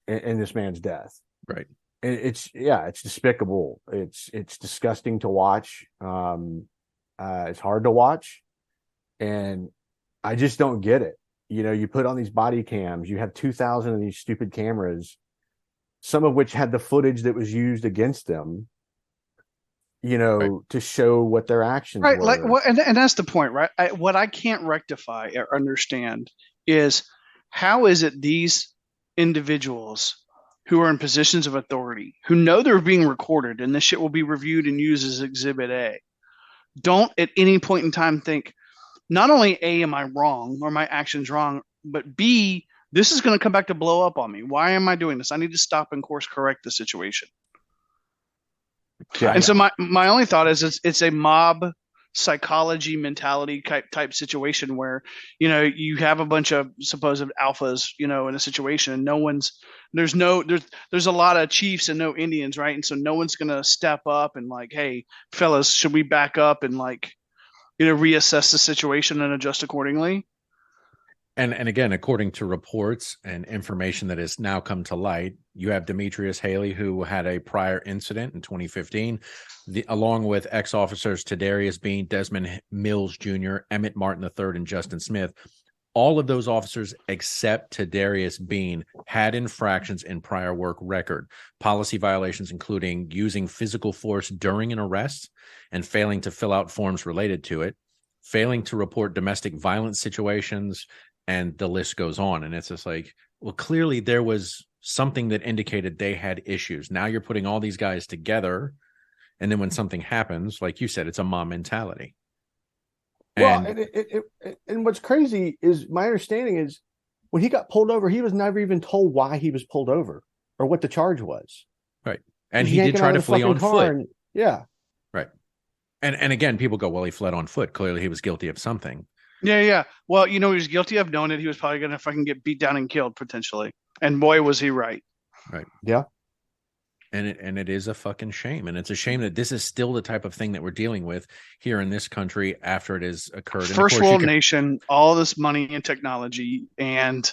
in this man's death. Right. And it's despicable. It's disgusting to watch. It's hard to watch, and I just don't get it. You put on these body cams, you have 2,000 of these stupid cameras, some of which had the footage that was used against them, right, to show what their actions were. Like, and that's the point, right? What I can't rectify or understand is, how is it these individuals who are in positions of authority, who know they're being recorded and this shit will be reviewed and used as Exhibit A, don't at any point in time think, not only A, am I wrong or my actions wrong, but B, this is going to come back to blow up on me. Why am I doing this? I need to stop and course correct the situation. Yeah, and so my only thought is it's a mob psychology mentality type situation where you have a bunch of supposed alphas in a situation, and there's a lot of chiefs and no Indians, right? And so no one's gonna step up and like, hey fellas, should we back up and like reassess the situation and adjust accordingly? And again, according to reports and information that has now come to light, you have Demetrius Haley, who had a prior incident in 2015, along with ex-officers Tadarius Bean, Desmond Mills Jr., Emmett Martin III, and Justin Smith. All of those officers, except Tadarius Bean, had infractions in prior work record, policy violations including using physical force during an arrest and failing to fill out forms related to it, failing to report domestic violence situations, and the list goes on. And it's just like, well, clearly there was something that indicated they had issues. Now you're putting all these guys together, and then when something happens, like you said, it's a mob mentality. Well, and what's crazy is my understanding is when he got pulled over, he was never even told why he was pulled over or what the charge was. Right. And he did try to flee on foot. Yeah. Right. And again, people go, well, he fled on foot. Clearly he was guilty of something. Yeah. Well, he was guilty of knowing that he was probably going to fucking get beat down and killed potentially. And boy, was he right. Right. Yeah. And it is a fucking shame. And it's a shame that this is still the type of thing that we're dealing with here in this country after it has occurred. First world nation, all this money and technology, and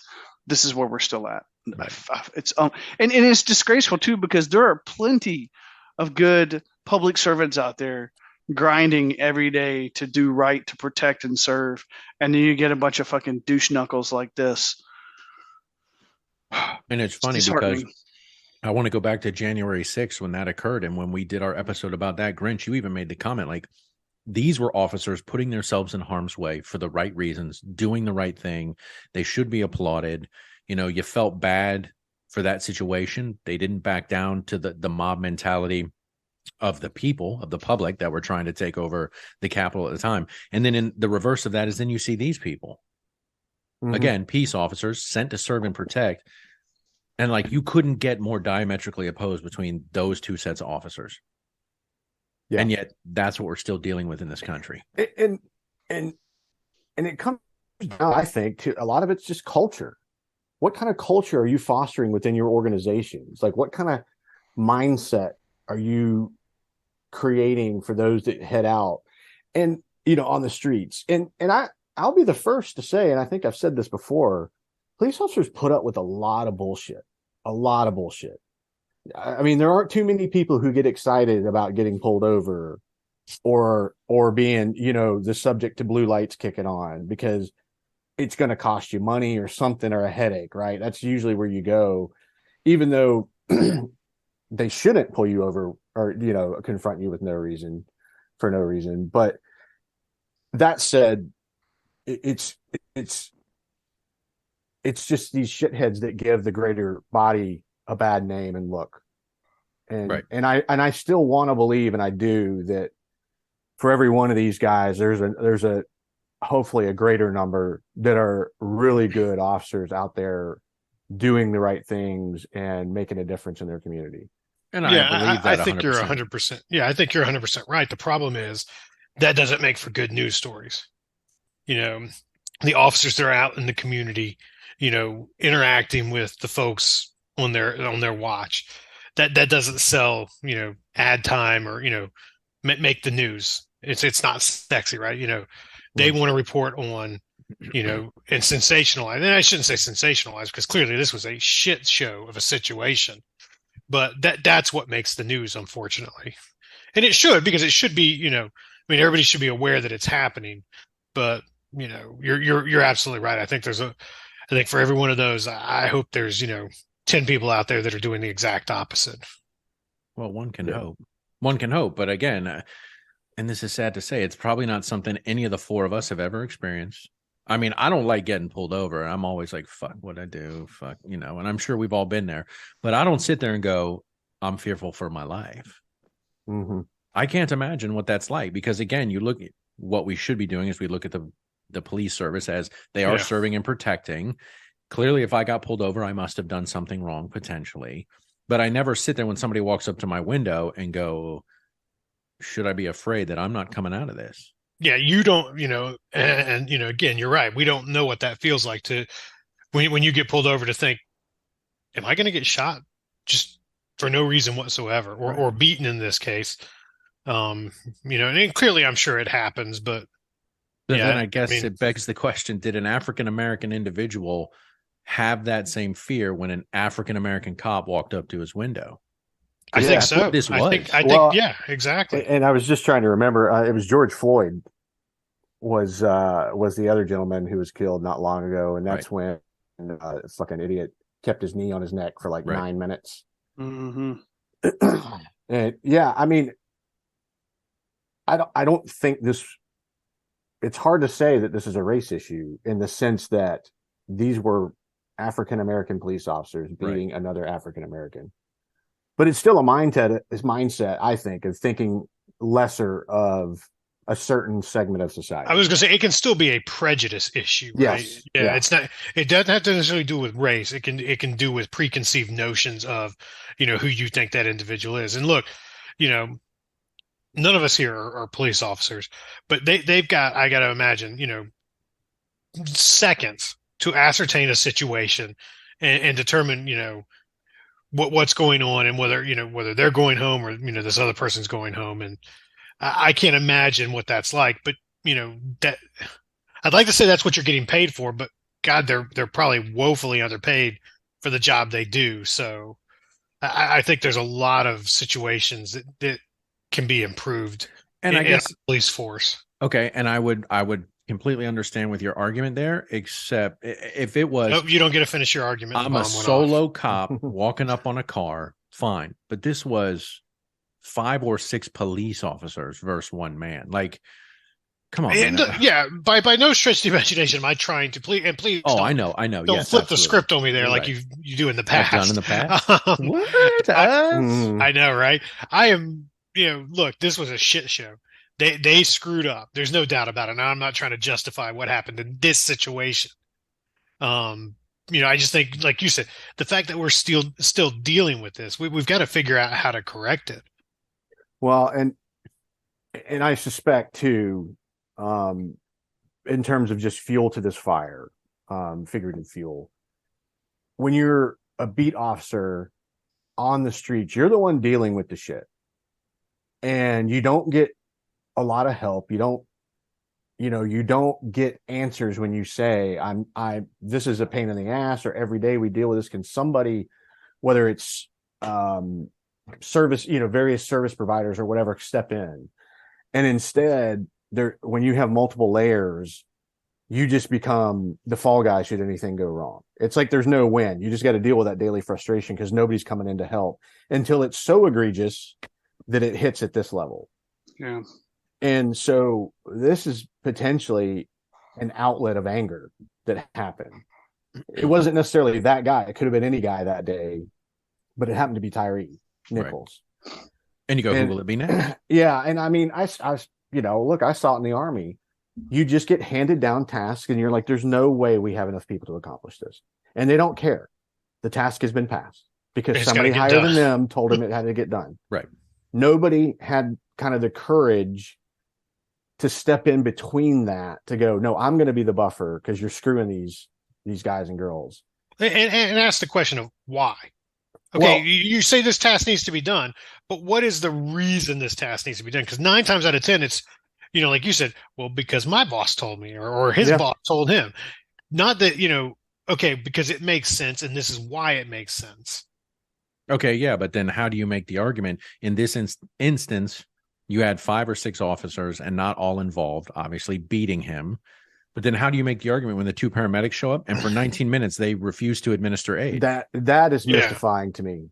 this is where we're still at. Right. It's and it's disgraceful too, because there are plenty of good public servants out there grinding every day to do right, to protect and serve, and then you get a bunch of fucking douche knuckles like this. And it's funny because I want to go back to January 6th when that occurred. And when we did our episode about that, Grinch, you even made the comment, like, these were officers putting themselves in harm's way for the right reasons, doing the right thing. They should be applauded. You felt bad for that situation. They didn't back down to the mob mentality of the people, of the public that were trying to take over the Capitol at the time. And then in the reverse of that is then you see these people, again, peace officers sent to serve and protect. And like, you couldn't get more diametrically opposed between those two sets of officers. Yeah. And yet that's what we're still dealing with in this country. And it comes down, I think, to a lot of it's just culture. What kind of culture are you fostering within your organizations? Like, what kind of mindset are you creating for those that head out and, on the streets? And I'll be the first to say, and I think I've said this before, police officers put up with a lot of bullshit. I mean, there aren't too many people who get excited about getting pulled over or being, the subject to blue lights kicking on because it's going to cost you money or something or a headache, right? That's usually where you go, even though they shouldn't pull you over or, confront you with for no reason. But that said, it's just these shitheads that give the greater body a bad name and look. And right. and I still want to believe, and I do, that for every one of these guys, there's a hopefully a greater number that are really good officers out there doing the right things and making a difference in their community. And I believe that I think 100%. You're 100%. Yeah, I think you're 100% right. The problem is that doesn't make for good news stories. The officers that are out in the community, interacting with the folks on their watch, that doesn't sell, ad time or, make the news. It's not sexy, right? They want to report on, and sensationalize. And I shouldn't say sensationalize because clearly this was a shit show of a situation, but that's what makes the news, unfortunately. And it should, because it should be, everybody should be aware that it's happening, but you're absolutely right. I think for every one of those, I hope there's, 10 people out there that are doing the exact opposite. Well, one can hope, but again, and this is sad to say, it's probably not something any of the four of us have ever experienced. I mean, I don't like getting pulled over. I'm always like, fuck, what'd I do? Fuck, and I'm sure we've all been there, but I don't sit there and go, I'm fearful for my life. Mm-hmm. I can't imagine what that's like, because again, you look at what we should be doing is we look at the police service as they are serving and protecting. Clearly, if I got pulled over, I must have done something wrong potentially, but I never sit there when somebody walks up to my window and go, should I be afraid that I'm not coming out of this? Yeah, you don't, and again, you're right. We don't know what that feels like to when you get pulled over to think, am I going to get shot just for no reason whatsoever, or beaten in this case? And clearly I'm sure it happens, but then I guess it begs the question, did an African-American individual have that same fear when an African-American cop walked up to his window? I think so. This was. I think, yeah, exactly. And I was just trying to remember. It was George Floyd was the other gentleman who was killed not long ago, and that's when fucking idiot kept his knee on his neck for like 9 minutes. Mm-hmm. And yeah, I mean, I don't think this. It's hard to say that this is a race issue in the sense that these were African American police officers beating another African American. But it's still a mindset, I think, of thinking lesser of a certain segment of society. I was going to say it can still be a prejudice issue, right? Yes. Yeah, it's not. It doesn't have to necessarily do with race. It can do with preconceived notions of, who you think that individual is. And look, none of us here are police officers, but they've got, I got to imagine, seconds to ascertain a situation and determine, what's going on and whether they're going home or this other person's going home. And I can't imagine what that's like, but that I'd like to say that's what you're getting paid for, but God, they're probably woefully underpaid for the job they do. So I think there's a lot of situations that can be improved and I guess in our police force. Okay, and I would completely understand with your argument there, except if it was, nope, you don't get to finish your argument. I'm a solo cop walking up on a car, fine, but this was 5 or 6 police officers versus one man. Like, come on, man. Yeah, by no stretch of the imagination am I trying to please. Oh, I know. Don't yes, flip absolutely. the script on me there, You're like right. you do in the past. I've done in the past. What? I know, right? I am. Look, this was a shit show. They screwed up. There's no doubt about it. Now I'm not trying to justify what happened in this situation. I just think, like you said, the fact that we're still dealing with this, we've got to figure out how to correct it. Well, and I suspect too, in terms of just fuel to this fire, figurative fuel. When you're a beat officer on the streets, you're the one dealing with the shit, and you don't get a lot of help. You don't get answers when you say, this is a pain in the ass, or every day we deal with this. Can somebody, whether it's service, various service providers or whatever, step in? And instead, when you have multiple layers, you just become the fall guy should anything go wrong. It's like there's no win. You just got to deal with that daily frustration because nobody's coming in to help until it's so egregious that it hits at this level. Yeah. And so this is potentially an outlet of anger that happened. It wasn't necessarily that guy. It could have been any guy that day, but it happened to be Tyree Nichols. Right. And you go, who will it be next? Yeah. And I mean, I look, I saw it in the Army. You just get handed down tasks and you're like, there's no way we have enough people to accomplish this. And they don't care. The task has been passed because somebody higher than them told them it had to get done. Right. Nobody had kind of the courage to step in between that to go, no, I'm going to be the buffer because you're screwing these guys and girls. And ask the question of why. Okay, well, you say this task needs to be done, but what is the reason this task needs to be done? Because 9 times out of 10, it's, like you said, well, because my boss told me or his boss told him. Not that, okay, because it makes sense and this is why it makes sense. Okay, yeah, but then how do you make the argument? In this instance, you had 5 or 6 officers and not all involved, obviously beating him. But then how do you make the argument when the 2 paramedics show up and for 19 minutes they refuse to administer aid? That is mystifying to me.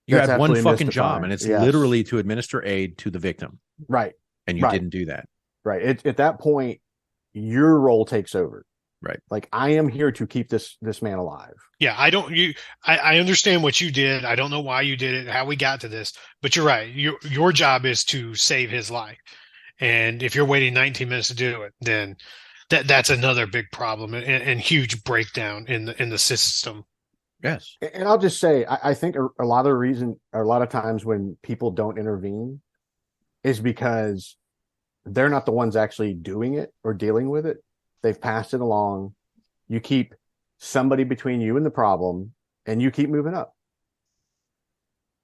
You had one fucking job, and it's literally to administer aid to the victim. Right. And you didn't do that. Right. At that point, your role takes over. Right. Like, I am here to keep this man alive. Yeah, I understand what you did. I don't know why you did it, how we got to this, but you're right. Your job is to save his life. And if you're waiting 19 minutes to do it, then that's another big problem and huge breakdown in the system. Yes. And I'll just say, I think a lot of times when people don't intervene is because they're not the ones actually doing it or dealing with it. They've passed it along. You keep somebody between you and the problem, and you keep moving up.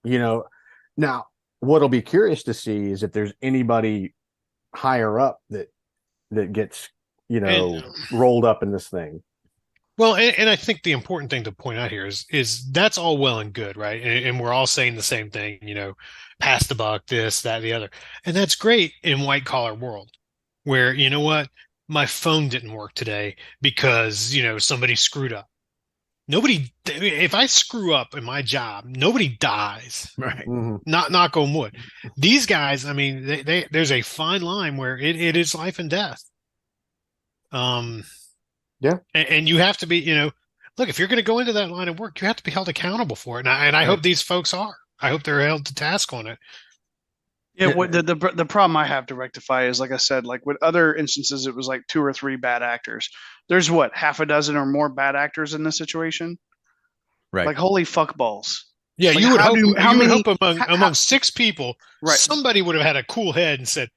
Now what'll be curious to see is if there's anybody higher up that gets, rolled up in this thing. Well, and I think the important thing to point out here is that's all well and good, right? And we're all saying the same thing, pass the buck, this, that, the other. And that's great in white collar world where, you know what? My phone didn't work today because, somebody screwed up. If I screw up in my job, nobody dies. Right. Mm-hmm. Not knock on wood. These guys, I mean, there's a fine line where it is life and death. Yeah. And you have to be, look, if you're going to go into that line of work, you have to be held accountable for it. And I hope these folks are. I hope they're held to task on it. Yeah, what the problem I have to rectify is, like I said, like with other instances, it was like 2 or 3 bad actors. There's what, half a dozen or more bad actors in this situation? Right. Like, holy fuck balls. Yeah, Like, you would hope. how You would many- hope how- among 6 people, Right. somebody would have had a cool head and said,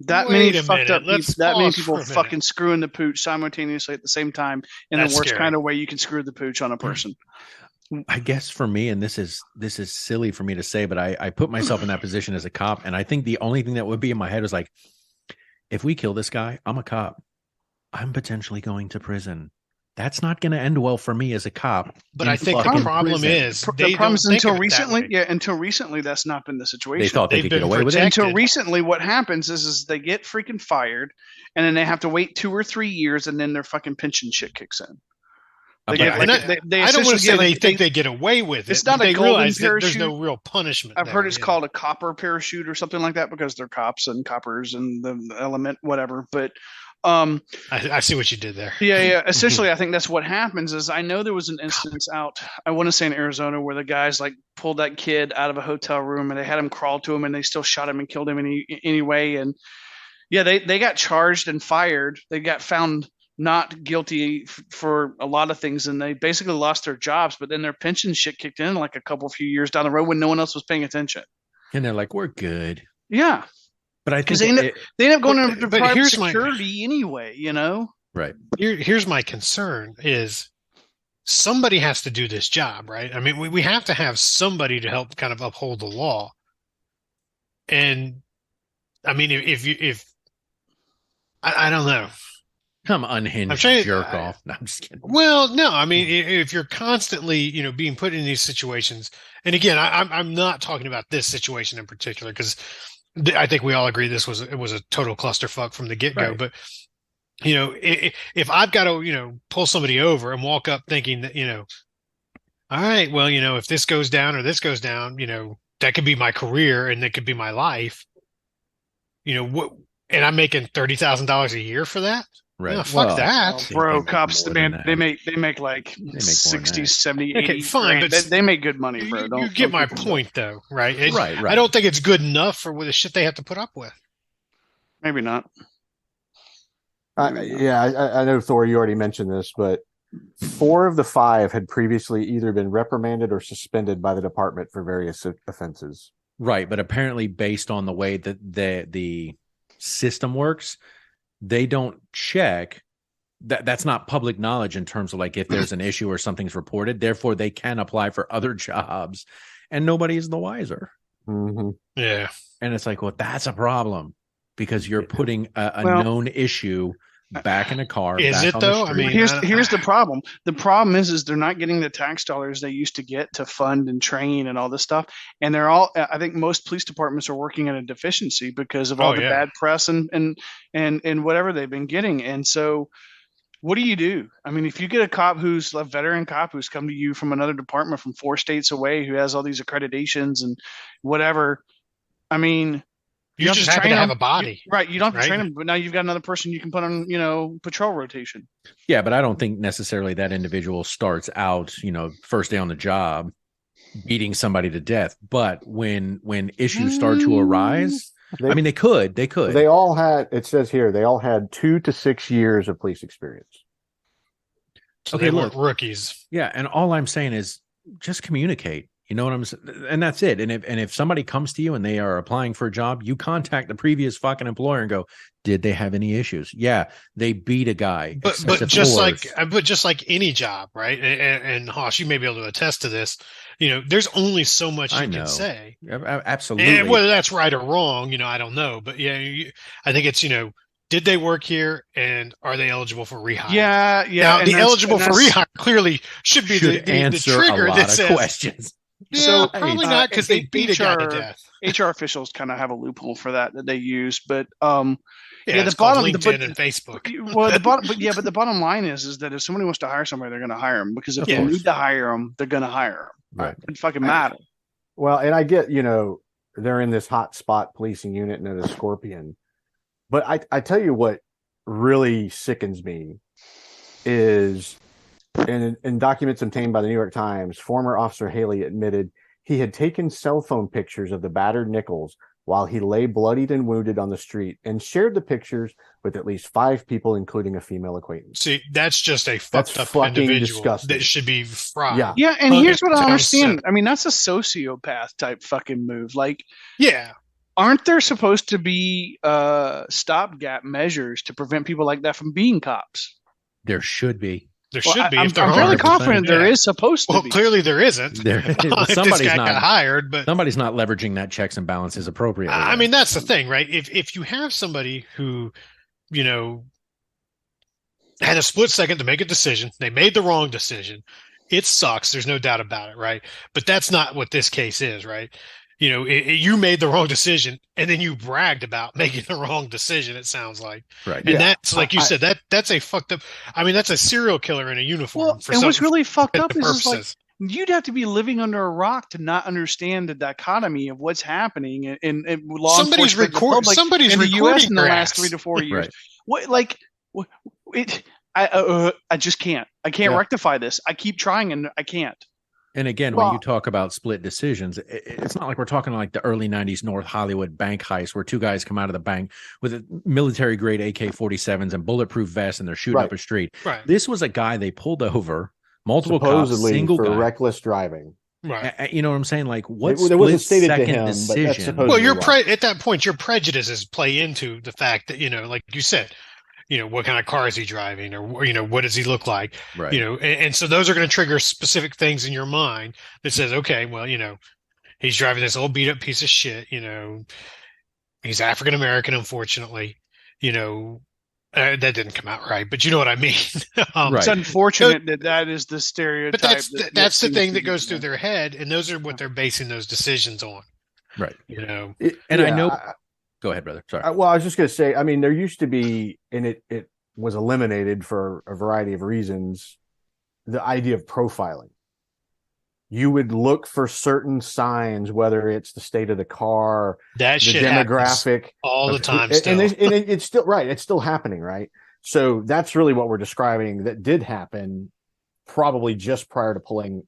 That Wait many a fucked up minute, let's people, that many pause people for a minute. fucking screwing the pooch simultaneously at the same time in That's the worst scary. kind of way you can screw the pooch on a person. I guess for me, and this is silly for me to say, but I put myself in that position as a cop, and I think the only thing that would be in my head is like, if we kill this guy, I'm a cop. I'm potentially going to prison. That's not going to end well for me as a cop. but in I think the fucking problem prison. is The they problem don't is think until of it that way. until recently, that's not been the situation. They thought they They've could get been away with it. protected. Until recently, what happens is they get freaking fired, and then they have to wait 2 or 3 years, and then their fucking pension shit kicks in. They Okay, get, And like, they I don't want to essentially say get, they like, think they get away with it. It's not but a they golden realize that there's parachute. no real punishment. I've there, heard it's you know? called a copper parachute or something like that because they're cops and coppers and the element, whatever. But I see what you did there. yeah. Essentially, I think that's what happens. Is I know there was an instance out, I want to say in Arizona, where the guys like pulled that kid out of a hotel room and they had him crawl to him and they still shot him and killed him anyway. And yeah, they got charged and fired. They got found not guilty for a lot of things, and they basically lost their jobs. But then their pension shit kicked in like a few years down the road when no one else was paying attention. And they're like, we're good. Yeah, But I because think they end up going But- into but private here's my- security anyway. You know. right. Here's my concern is somebody has to do this job, right? I mean, we have to have somebody to help kind of uphold the law. And I mean, if I don't know. Come unhinged I'm trying- jerk off. No, I'm just kidding. Well, no, I mean, if you're constantly, being put in these situations, and again, I'm not talking about this situation in particular because I think we all agree it was a total clusterfuck from the get-go. Right. But if I've got to pull somebody over and walk up thinking that all right, well, if this goes down or this goes down, that could be my career and that could be my life. What? And I'm making $30,000 a year for that. Right. No, fuck that. think Bro, they make cops, more man, than they that. make like more than 60, that. 70, 80 Okay, fine, grand. but They make good money, bro. You get my point, though, right? Right. I don't think it's good enough for the shit they have to put up with. Maybe not. I know, Thor, you already mentioned this, but 4 of the 5 had previously either been reprimanded or suspended by the department for various offenses. Right, but apparently based on the way that the system works, they don't check that's not public knowledge in terms of like if there's an issue or something's reported. Therefore, they can apply for other jobs, and nobody is the wiser. Mm-hmm. Yeah. And it's like, well, that's a problem because you're putting a known issue back in a car. Is back it on the though? I street. mean, Here's the problem. The problem is they're not getting the tax dollars they used to get to fund and train and all this stuff. And they're all. I think most police departments are working at a deficiency because of all the bad press and whatever they've been getting. And so, what do you do? I mean, if you get a cop who's a veteran cop who's come to you from another department from 4 states away, who has all these accreditations and whatever, I mean. You're just happy to have a body. Right. You don't have to right? train them, but now you've got another person you can put on, patrol rotation. Yeah, but I don't think necessarily that individual starts out, first day on the job, beating somebody to death. But when issues start to arise, I mean, they could. They all had, it says here, they all had 2 to 6 years of police experience. So Okay, they weren't look. rookies. Yeah, and all I'm saying is just communicate. You know what I'm saying? And that's it. And if somebody comes to you and they are applying for a job, you contact the previous fucking employer and go, did they have any issues? Yeah, they beat a guy. But Excessive just force. like any job, right? And Hoss, you may be able to attest to this. There's only so much you can say. Absolutely. And whether that's right or wrong, I don't know. But yeah, I think it's did they work here and are they eligible for rehire? Yeah. Now, the eligible for rehire clearly should be the answer trigger a lot that of says questions. Yeah, So, probably not because they beat a guy to death. HR officials kind of have a loophole for that they use, but Yeah, the it's bottom, called LinkedIn and Facebook. Well, but the bottom line is that if somebody wants to hire somebody, they're going to hire them because if they need to hire them, they're going to hire them. Right. It doesn't fucking matter. Well, and I get, they're in this hot spot policing unit and a Scorpion. But I tell you what really sickens me is And in documents obtained by the New York Times, former Officer Haley admitted he had taken cell phone pictures of the battered Nichols while he lay bloodied and wounded on the street and shared the pictures with at least 5 people, including a female acquaintance. See, that's just a That's fucked up fucking individual disgusting. that should be fried. Yeah. Yeah, and here's what I don't Sounds understand. sick. I mean, that's a sociopath type fucking move. Like, Yeah. aren't there supposed to be stopgap measures to prevent people like that from being cops? There should be. There Well, should be. I'm if there fairly are. confident there Yeah. is supposed to Well, be. clearly there isn't. There, if this somebody's guy got not. hired, but Somebody's not leveraging that checks and balances appropriately. I mean, that's the thing, right? If you have somebody who, you know, had a split second to make a decision, they made the wrong decision. It sucks. There's no doubt about it, right? But that's not what this case is, right? You know, you made the wrong decision, and then you bragged about making the wrong decision. It sounds like, right. and that's like you said, that's a fucked up. I mean, that's a serial killer in a uniform. Well, for and what's some really fucked up is purposes. like you'd have to be living under a rock to not understand the dichotomy of what's happening in law Somebody's enforcement, the public, somebody's in the recording U.S. in the your last ass. 3 to 4 years. Right. What like what, it? I just can't. I can't Yeah. rectify this. I keep trying and I can't. And again, Well- when you talk about split decisions, it's not like we're talking like the early 90s North Hollywood bank heist where 2 guys come out of the bank with military grade AK-47s and bulletproof vests and they're shooting Right. up a street. Right. This was a guy they pulled over, multiple Supposedly cops, single for guy. reckless driving. Right. You know what I'm saying? Like what It wasn't split stated to second him, but that's decision? supposed- Well, Totally at that point, your prejudices play into the fact that, you know, like you said, you know, what kind of car is he driving, or you know, what does he look like, Right. you know, and so those are going to trigger specific things in your mind that says, okay, well, you know, he's driving this old beat up piece of shit, you know, he's African American, unfortunately, you know, that didn't come out right, but you know what I mean. Right. It's unfortunate that is the stereotype. But that's the seems thing to that be goes through there. their head, and those are what they're basing those decisions on, Right. you know. And I Yeah, know. Go ahead, brother. Sorry. well, I was just going to say, I mean, there used to be, and it was eliminated for a variety of reasons, the idea of profiling. You would look for certain signs, whether it's the state of the car, That the shit happens demographic, all the of- time and still. it's still right. It's still happening, right? So that's really what we're describing. That did happen, probably just prior to pulling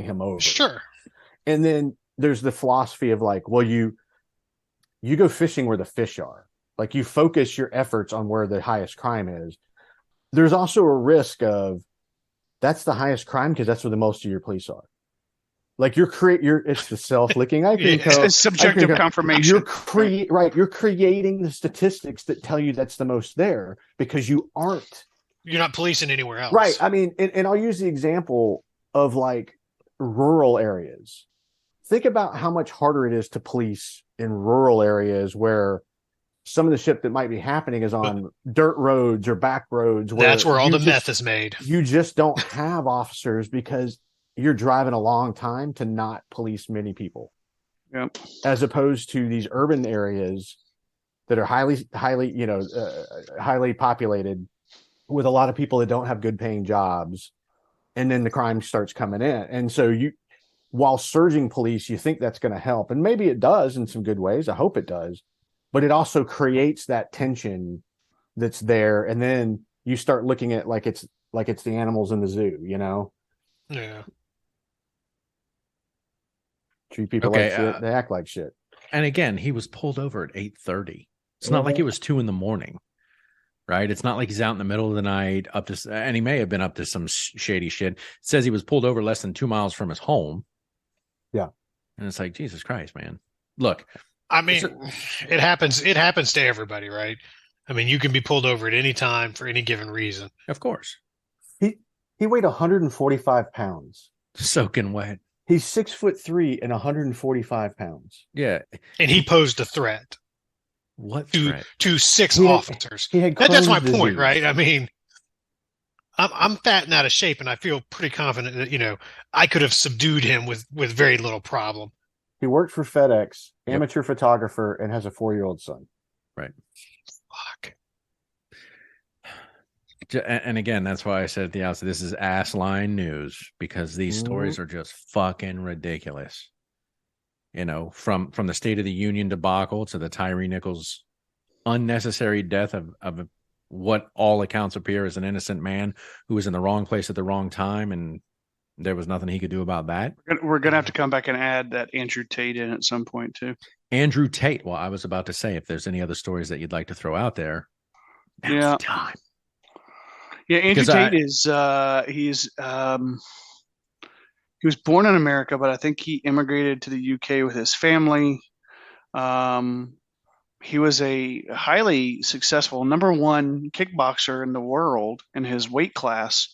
him over. Sure. And then there's the philosophy of like, well, you go fishing where the fish are. Like you focus your efforts on where the highest crime is. There's also a risk of that's the highest crime because that's where the most of your police are. Like it's the self-licking icon Yeah. code. It's subjective Icon code. confirmation. You're creating the statistics that tell you that's the most there because you aren't. You're not policing anywhere else. Right. I mean, and I'll use the example of like rural areas. Think about how much harder it is to police in rural areas where some of the shit that might be happening is on dirt roads or back roads. That's where all you the meth is made. You just don't have officers because you're driving a long time to not police many people. Yep. As opposed to these urban areas that are highly, highly populated with a lot of people that don't have good paying jobs. And then the crime starts coming in. And so while surging police, you think that's going to help. And maybe it does in some good ways. I hope it does. But it also creates that tension that's there. And then you start looking at like it's the animals in the zoo, you know? Yeah. Treat people Okay, like shit. They act like shit. And again, he was pulled over at 8:30. It's not like it was 2 a.m, right? It's not like he's out in the middle of the night and he may have been up to some shady shit. It says he was pulled over less than 2 miles from his home. Yeah. And it's like, Jesus Christ, man. Look, I mean, it happens to everybody, right? I mean, you can be pulled over at any time for any given reason. of course, He weighed 145 pounds. soaking wet. He's 6'3" and 145 pounds. Yeah. And he posed a threat What to threat? to 6 He had- officers. He had That's my Crohn's point, disease. right? I mean, I'm fat and out of shape, and I feel pretty confident that, you know, I could have subdued him with very little problem. He worked for FedEx, Yep. amateur photographer, and has a 4-year-old son. Fuck. And again, that's why I said at the outset, this is Assline news because these stories are just fucking ridiculous. You know, from the State of the Union debacle to the Tyree Nichols unnecessary death of what all accounts appear as an innocent man who was in the wrong place at the wrong time, and there was nothing he could do about that. We're gonna have to come back and add that Andrew Tate in at some point too. Andrew Tate. Well, I was about to say, if there's any other stories that you'd like to throw out there, now's the time. Yeah, Andrew Tate is he was born in America, but I think he immigrated to the UK with his family. He was a highly successful #1 kickboxer in the world in his weight class,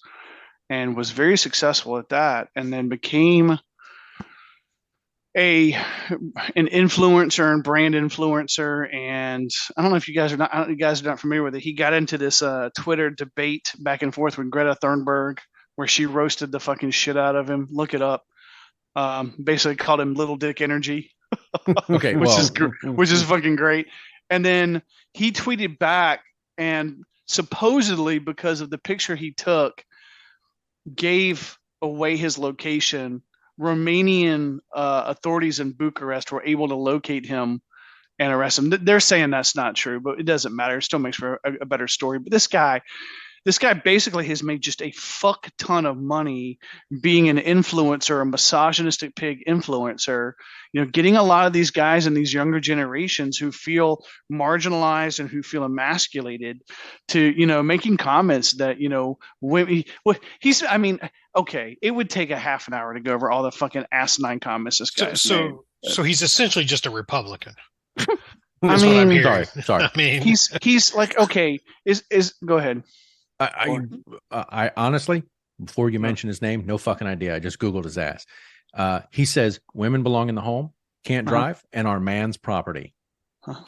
and was very successful at that, and then became an influencer and brand influencer. And I don't know if you guys are not familiar with it. He got into this Twitter debate back and forth with Greta Thunberg, where she roasted the fucking shit out of him. Look it up. Basically called him little dick energy. Okay, which is fucking great. And then he tweeted back, and supposedly because of the picture he took, gave away his location. Romanian authorities in Bucharest were able to locate him and arrest him. They're saying that's not true, but it doesn't matter. It still makes for a better story. But this guy basically has made just a fuck ton of money being an influencer, a misogynistic pig influencer, getting a lot of these guys in these younger generations who feel marginalized and who feel emasculated to, making comments that, women, okay, it would take a half an hour to go over all the fucking asinine comments this guy made. So he's essentially just a Republican. Sorry. I mean, he's like, okay, go ahead. I honestly, before you mention his name, no fucking idea. I just Googled his ass. He says women belong in the home, can't drive, and are man's property.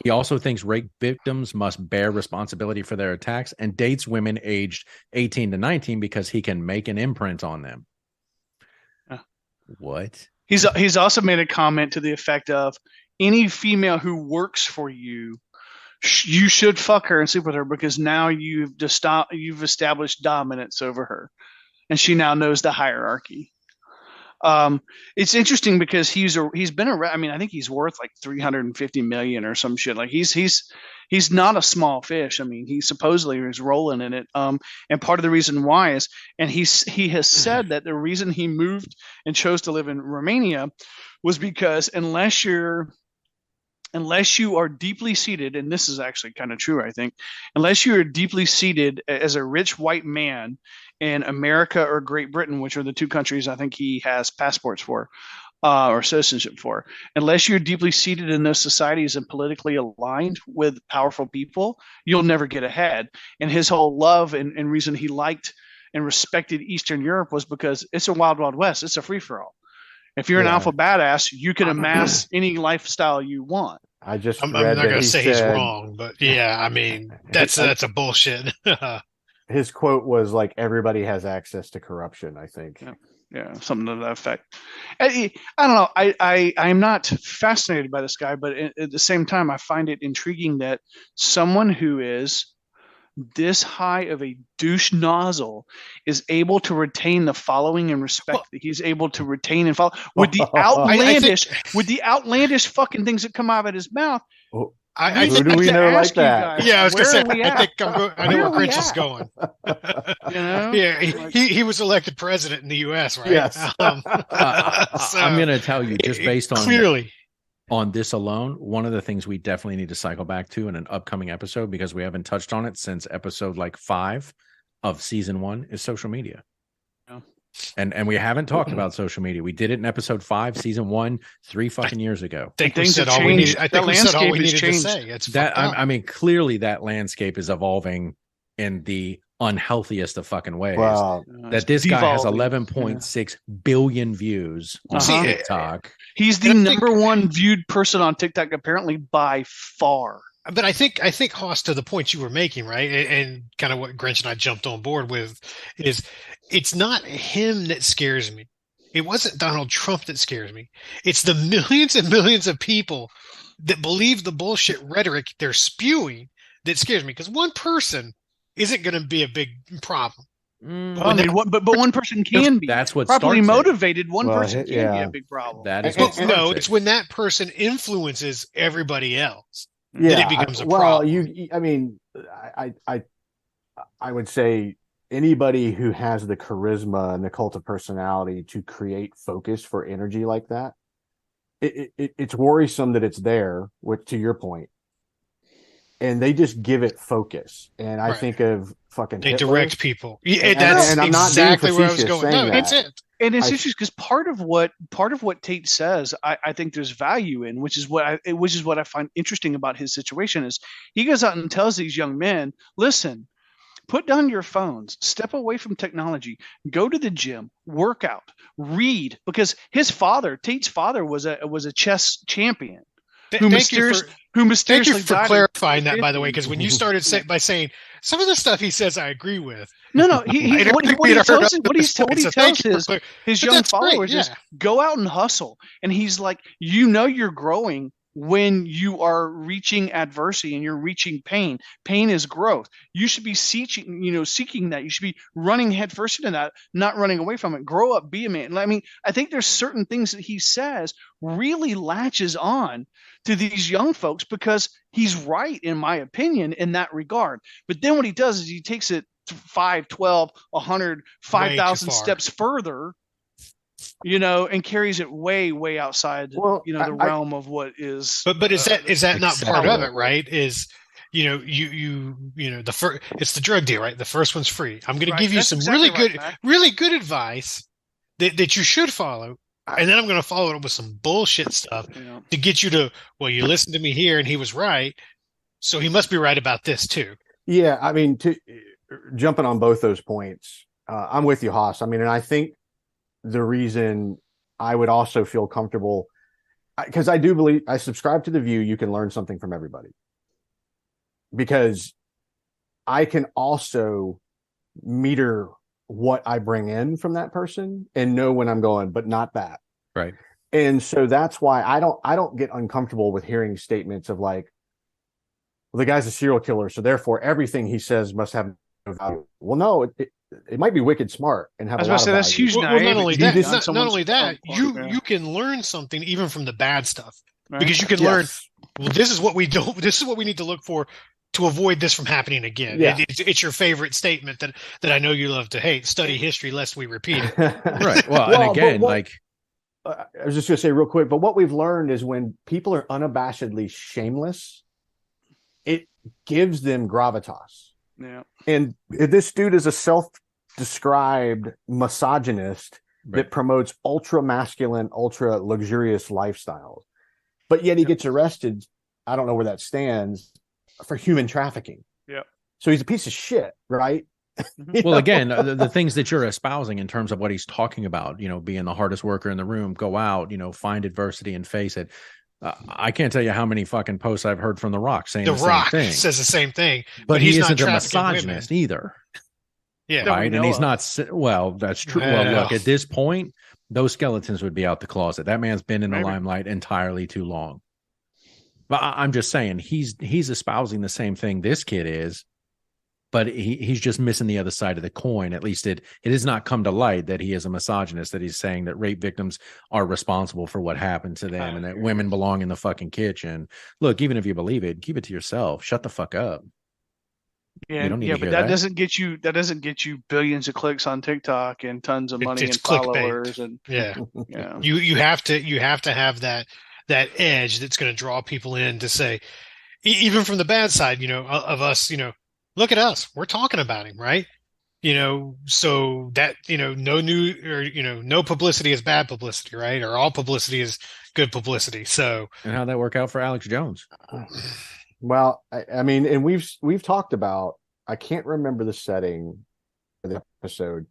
He also thinks rape victims must bear responsibility for their attacks, and dates women aged 18 to 19 because he can make an imprint on them. What? He's also made a comment to the effect of, any female who works for you, you should fuck her and sleep with her, because now you've established dominance over her, and she now knows the hierarchy. It's interesting because he's been around. I mean, I think he's worth like $350 million or some shit. Like he's not a small fish. I mean, he supposedly is rolling in it. And part of the reason why is, and he has said that the reason he moved and chose to live in Romania was because unless you are deeply seated, and this is actually kind of true, I think, unless you are deeply seated as a rich white man in America or Great Britain, which are the two countries I think he has passports for or citizenship for, unless you're deeply seated in those societies and politically aligned with powerful people, you'll never get ahead. And his whole love and reason he liked and respected Eastern Europe was because it's a wild, wild west. It's a free-for-all. If you're an alpha badass, you can amass any lifestyle you want. I'm not going to say he's wrong, but yeah, I mean, that's a bullshit. His quote was like, everybody has access to corruption, I think. Yeah, something to that effect. I don't know. I'm not fascinated by this guy, but at the same time, I find it intriguing that someone who is this high of a douche nozzle is able to retain the following and respect that he's able to retain and follow with the outlandish fucking things that come out of his mouth. Who do we know like that? Yeah, I was going to say, I know where Grinch is going. Yeah, he was elected president in the U.S., right? Yes. So, I'm going to tell you, just based on clearly on this alone, one of the things we definitely need to cycle back to in an upcoming episode, because we haven't touched on it since episode 5 of season 1, is social media. Yeah. And we haven't talked about social media. We did it in episode 5, season 1, 3 fucking years ago. I think we said all we needed to say. It's that I mean, clearly that landscape is evolving in the unhealthiest of fucking ways. Wow. That this guy has 11.6 billion views on TikTok. He's the number 1 viewed person on TikTok, apparently, by far. But I think Hoss, to the point you were making, right, and kind of what Grinch and I jumped on board with, is it's not him that scares me. It wasn't Donald Trump that scares me. It's the millions and millions of people that believe the bullshit rhetoric they're spewing that scares me. Because one person isn't going to be a big problem. But one person can be. That's what properly motivated. One person can be a big problem. That is it's when that person influences everybody else that it becomes a problem. I mean, I would say anybody who has the charisma and the cult of personality to create focus for energy like that, it's worrisome that it's there, which to your point, and they just give it focus. And I Right. think of fucking They Hitler. direct people. Yeah, And- that's and I'm not being exactly where I was facetious going. No, saying that's that. it. And it's I- interesting because part of what Tate says, I think there's value in, which is what I find interesting about his situation is he goes out and tells these young men, listen, put down your phones, step away from technology, go to the gym, work out, read, because Tate's father was a chess champion who Thank you for mysteriously died in clarifying the that, by the way, 50s. because when you started by saying some of the stuff he says, I agree with. No, I don't what think he we'd heard tells of what this point, he so tells thank you for his but young that's great, followers is yeah. go out and hustle. And he's like, you're growing when you are reaching adversity and you're reaching pain. Pain is growth. You should be seeking that. You should be running headfirst into that, not running away from it. Grow up, be a man. I mean, I think there's certain things that he says really latches on to these young folks because he's right, in my opinion, in that regard. But then what he does is he takes it 5, 12, 100, 5,000 far. steps further, and carries it way, way outside, Well, the realm of what is. But is that not part of acceptable. it, right? Is the first, it's the drug deal, right? The first one's free. I'm going to Right, give you that's some exactly right, Matt. really good advice that you should follow, and then I'm going to follow it up with some bullshit stuff to get you to, well, you listened to me here, and he was right, so he must be right about this too. Yeah, I mean, jumping on both those points, I'm with you, Haas. I mean, and I think the reason I would also feel comfortable, because I do believe, I subscribe to the view you can learn something from everybody, because I can also meter what I bring in from that person and know when I'm going, but not that. Right. And so that's why I don't get uncomfortable with hearing statements of like, well, the guy's a serial killer, so therefore everything he says must have no value. Well, no, it might be wicked smart and have I was a lot about to say of that's value. huge. Well, not only that, just- not only that, you can learn something even from the bad stuff, Right. because you can learn, Yes. well, this is what we don't, this is what we need to look for to avoid this from happening again. Yeah. It's your favorite statement that I know you love to hate. Study history lest we repeat it. Right. Well, Well, and again, but like, I was just going to say real quick, but what we've learned is when people are unabashedly shameless, it gives them gravitas. Yeah. And this dude is a self-described misogynist that promotes ultra masculine, ultra luxurious lifestyles. But yet he gets arrested. I don't know where that stands for human trafficking. Yep. So he's a piece of shit, right? well, again, the things that you're espousing in terms of what he's talking about, being the hardest worker in the room, go out, find adversity and face it. I can't tell you how many fucking posts I've heard from The Rock saying the Rock same thing. says the same thing, but he he's isn't not a trafficking misogynist women. either. Yeah. Right. And he's not, well, that's true. Well, look, at this point, those skeletons would be out the closet. That man's been in the limelight entirely too long. But I'm just saying he's espousing the same thing this kid is, but he's just missing the other side of the coin. At least it has not come to light that he is a misogynist, that he's saying that rape victims are responsible for what happened to them and that women belong in the fucking kitchen. Look, even if you believe it, keep it to yourself. Shut the fuck up. Yeah, but that doesn't get you billions of clicks on TikTok and tons of money and followers and you have to have that edge that's going to draw people in to say, even from the bad side, of us, look at us, we're talking about him, right? So that, no new or, no publicity is bad publicity, right? Or all publicity is good publicity. So, and how'd that work out for Alex Jones? Well, I mean, and we've talked about, I can't remember the setting of the episode,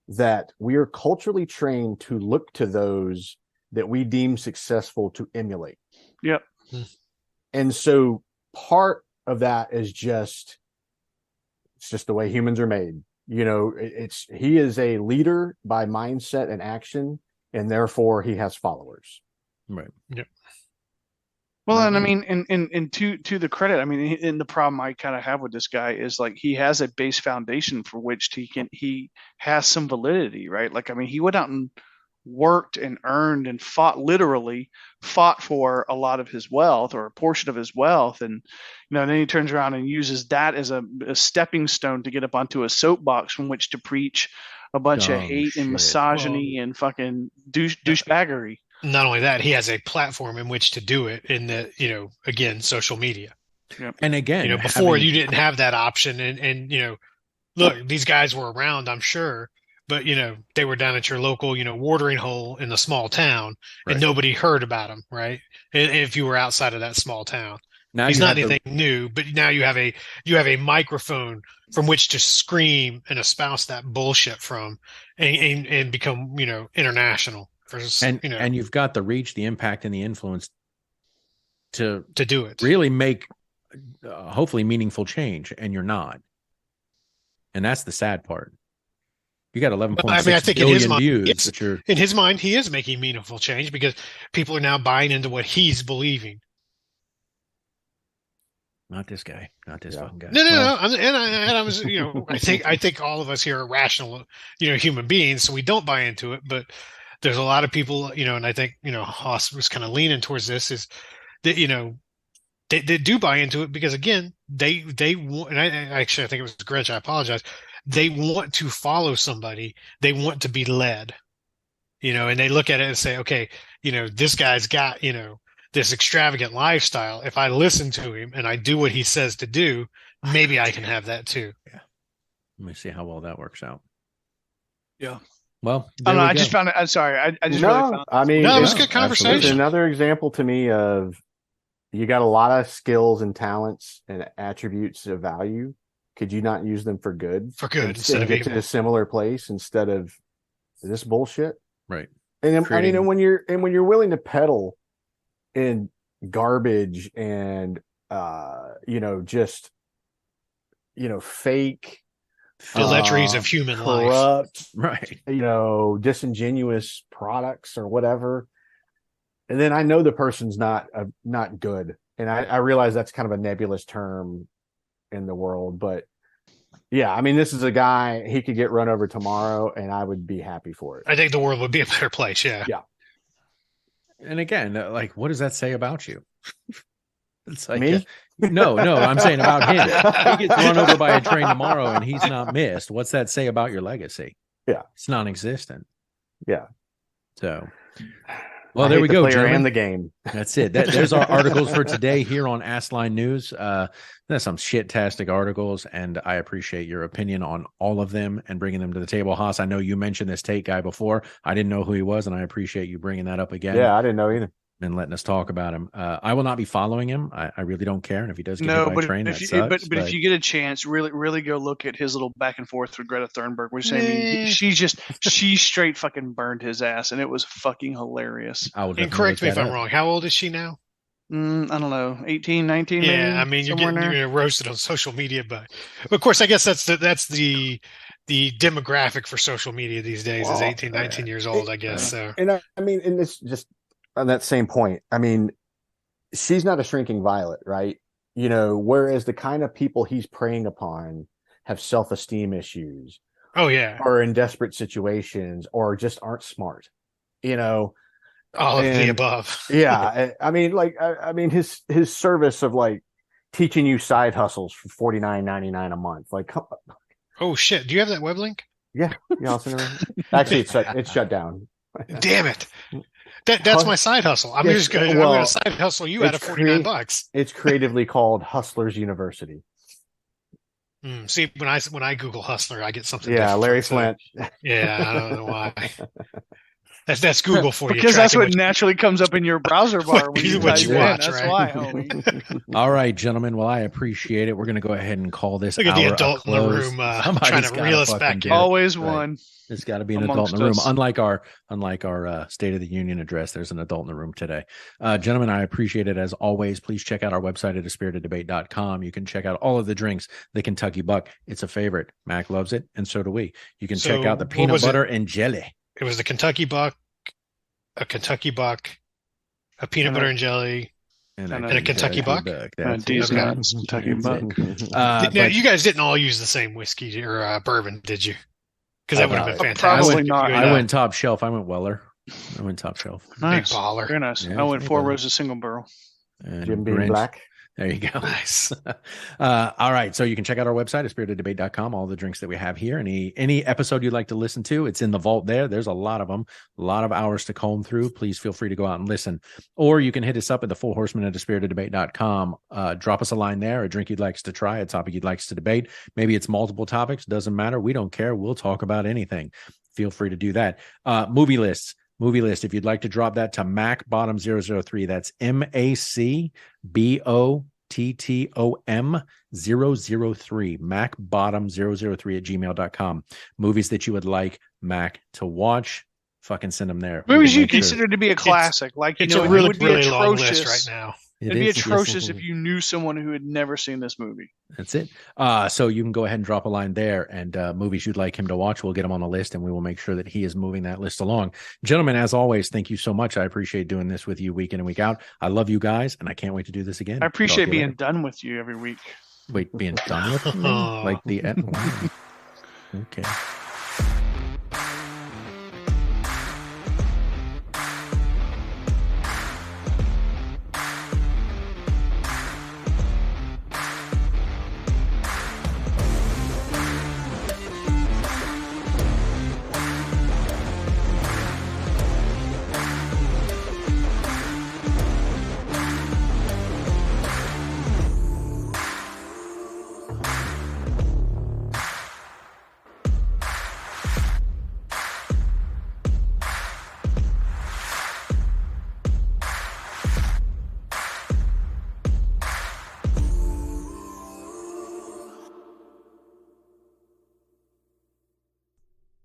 that we are culturally trained to look to those that we deem successful to emulate. Yep. And so part of that is it's just the way humans are made. He is a leader by mindset and action, and therefore he has followers. Right. Yep. Well, and I mean, and to the credit, I mean, and the problem I kind of have with this guy is like he has a base foundation for which he has some validity, right? Like, I mean, he went out and worked and earned and fought for a lot of his wealth or a portion of his wealth. And, then he turns around and uses that as a stepping stone to get up onto a soapbox from which to preach a bunch of hate and misogyny and fucking douchebaggery. Not only that, he has a platform in which to do it in the, again, social media. Yep. And again, before you didn't have that option. And look, these guys were around, I'm sure, but, they were down at your local, watering hole in the small town and nobody heard about them, right? If you were outside of that small town. Now he's not anything new, but now you have a microphone from which to scream and espouse that bullshit from and become, international. And you've got the reach, the impact, and the influence to do it. Really make hopefully meaningful change, and you're not. And that's the sad part. You got 11.6 billion views. In his mind, he is making meaningful change because people are now buying into what he's believing. Not this guy. Not this fucking guy. No. I was, I think all of us here are rational, human beings, so we don't buy into it. But there's a lot of people, and I think, Haas was kind of leaning towards this is that, they do buy into it because, again, they want, and I think it was Grinch, I apologize. They want to follow somebody. They want to be led, and they look at it and say, okay, this guy's got, this extravagant lifestyle. If I listen to him and I do what he says to do, maybe I can have that too. Yeah. Let me see how well that works out. Yeah. Well, I don't know. I just found it. I'm sorry. I just really found it. I mean, no, it was a good conversation. It's another example to me of you got a lot of skills and talents and attributes of value. Could you not use them for good? For good, instead of get to a similar place instead of this bullshit, right? And and when you're willing to peddle in garbage and just fake phylacteries of human corrupt, life, right? Disingenuous products or whatever. And then I know the person's not good, and I realize that's kind of a nebulous term in the world, but yeah, I mean, this is a guy, he could get run over tomorrow, and I would be happy for it. I think the world would be a better place. Yeah. And again, like, what does that say about you? It's like me? No, I'm saying about him. He gets run over by a train tomorrow and he's not missed. What's that say about your legacy? Yeah. It's non-existent. Yeah. So, well, there we go, gentlemen. And the game. That's it. There's our articles for today here on Assline News. There's some shit-tastic articles, and I appreciate your opinion on all of them and bringing them to the table. Haas, I know you mentioned this Tate guy before. I didn't know who he was, and I appreciate you bringing that up again. Yeah, I didn't know either. And letting us talk about him. I will not be following him. I really don't care. And if he does get hit by a train, that sucks. But if you get a chance, really go look at his little back and forth with Greta Thunberg. Which she straight fucking burned his ass, and it was fucking hilarious. And correct me if I'm wrong. How old is she now? I don't know, 18, 19. Yeah, maybe, I mean, you're getting roasted on social media, but of course, I guess that's the demographic for social media these days is 18, 19 years old, I guess. So, and I mean, and it's just on that same point. I mean, she's not a shrinking violet, right? Whereas the kind of people he's preying upon have self-esteem issues. Oh yeah, or in desperate situations, or just aren't smart. All of the above. Yeah, I mean, his service of like teaching you side hustles for $49.99 a month. Like, oh shit! Do you have that web link? Yeah, I'll send it. Actually, it's shut down. Damn it! That's my side hustle. I'm just going to side hustle you out of $49. It's creatively called Hustlers University. See, when I Google Hustler, I get something. Yeah, Larry Flint. Yeah, I don't know why. That's Google for you. Because that's what naturally comes up in your browser bar when you watch. That's right? why, homie. All right, gentlemen. Well, I apprate it. We're going to go ahead and call this. Look at the adult in the room trying to reel us back in. Always one. There's got to be an adult in the room. Unlike our State of the Union address, there's an adult in the room today. Gentlemen, I appreciate it as always. Please check out our website at aspirittedebate.com. You can check out all of the drinks. The Kentucky Buck, it's a favorite. Mac loves it, and so do we. You can check out the peanut butter and jelly. It was the Kentucky Buck, a peanut butter and jelly, and a Kentucky Buck. Kentucky Buck. Now, you guys didn't all use the same whiskey or bourbon, did you? Because that would have been fantastic. Probably not. I went top shelf. I went Weller. I went top shelf. Nice. baller. Very nice. Yeah, I went hey, 4 brother. rows of single barrel. And Jim being Grinch. black. There you go. Nice. All right. So you can check out our website at spiriteddebate.com, all the drinks that we have here. Any episode you'd like to listen to, it's in the vault there. There's a lot of them, a lot of hours to comb through. Please feel free to go out and listen. Or you can hit us up at the full horsemen at spiriteddebate.com. Drop us a line there, a drink you'd like us to try, a topic you'd like us to debate. Maybe it's multiple topics. Doesn't matter. We don't care. We'll talk about anything. Feel free to do that. Movie list. If you'd like to drop that to Mac Bottom 003, that's MacBottom 003, Mac Bottom 003 at gmail.com. Movies that you would like Mac to watch, fucking send them there. Movies you consider to be a classic, It's it a really, would be really long atrocious. list right now. It'd be atrocious if you knew someone who had never seen this movie. That's it. So you can go ahead and drop a line there, and movies you'd like him to watch, we'll get him on the list, and we will make sure that he is moving that list along. Gentlemen, as always, thank you so much. I appreciate doing this with you week in and week out. I love you guys, and I can't wait to do this again. I appreciate Talk to you being done with you every week. later. Wait, being done with me? Like the end? Wow. Okay.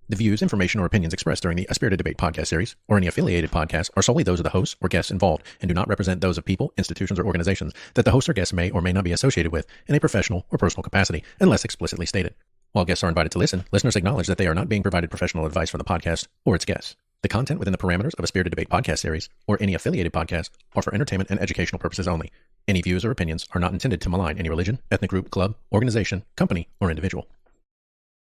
The views, information, or opinions expressed during the A Spirited Debate podcast series or any affiliated podcasts are solely those of the hosts or guests involved and do not represent those of people, institutions, or organizations that the hosts or guests may or may not be associated with in a professional or personal capacity, unless explicitly stated. While guests are invited to listen, listeners acknowledge that they are not being provided professional advice from the podcast or its guests. The content within the parameters of A Spirited Debate podcast series or any affiliated podcast are for entertainment and educational purposes only. Any views or opinions are not intended to malign any religion, ethnic group, club, organization, company, or individual.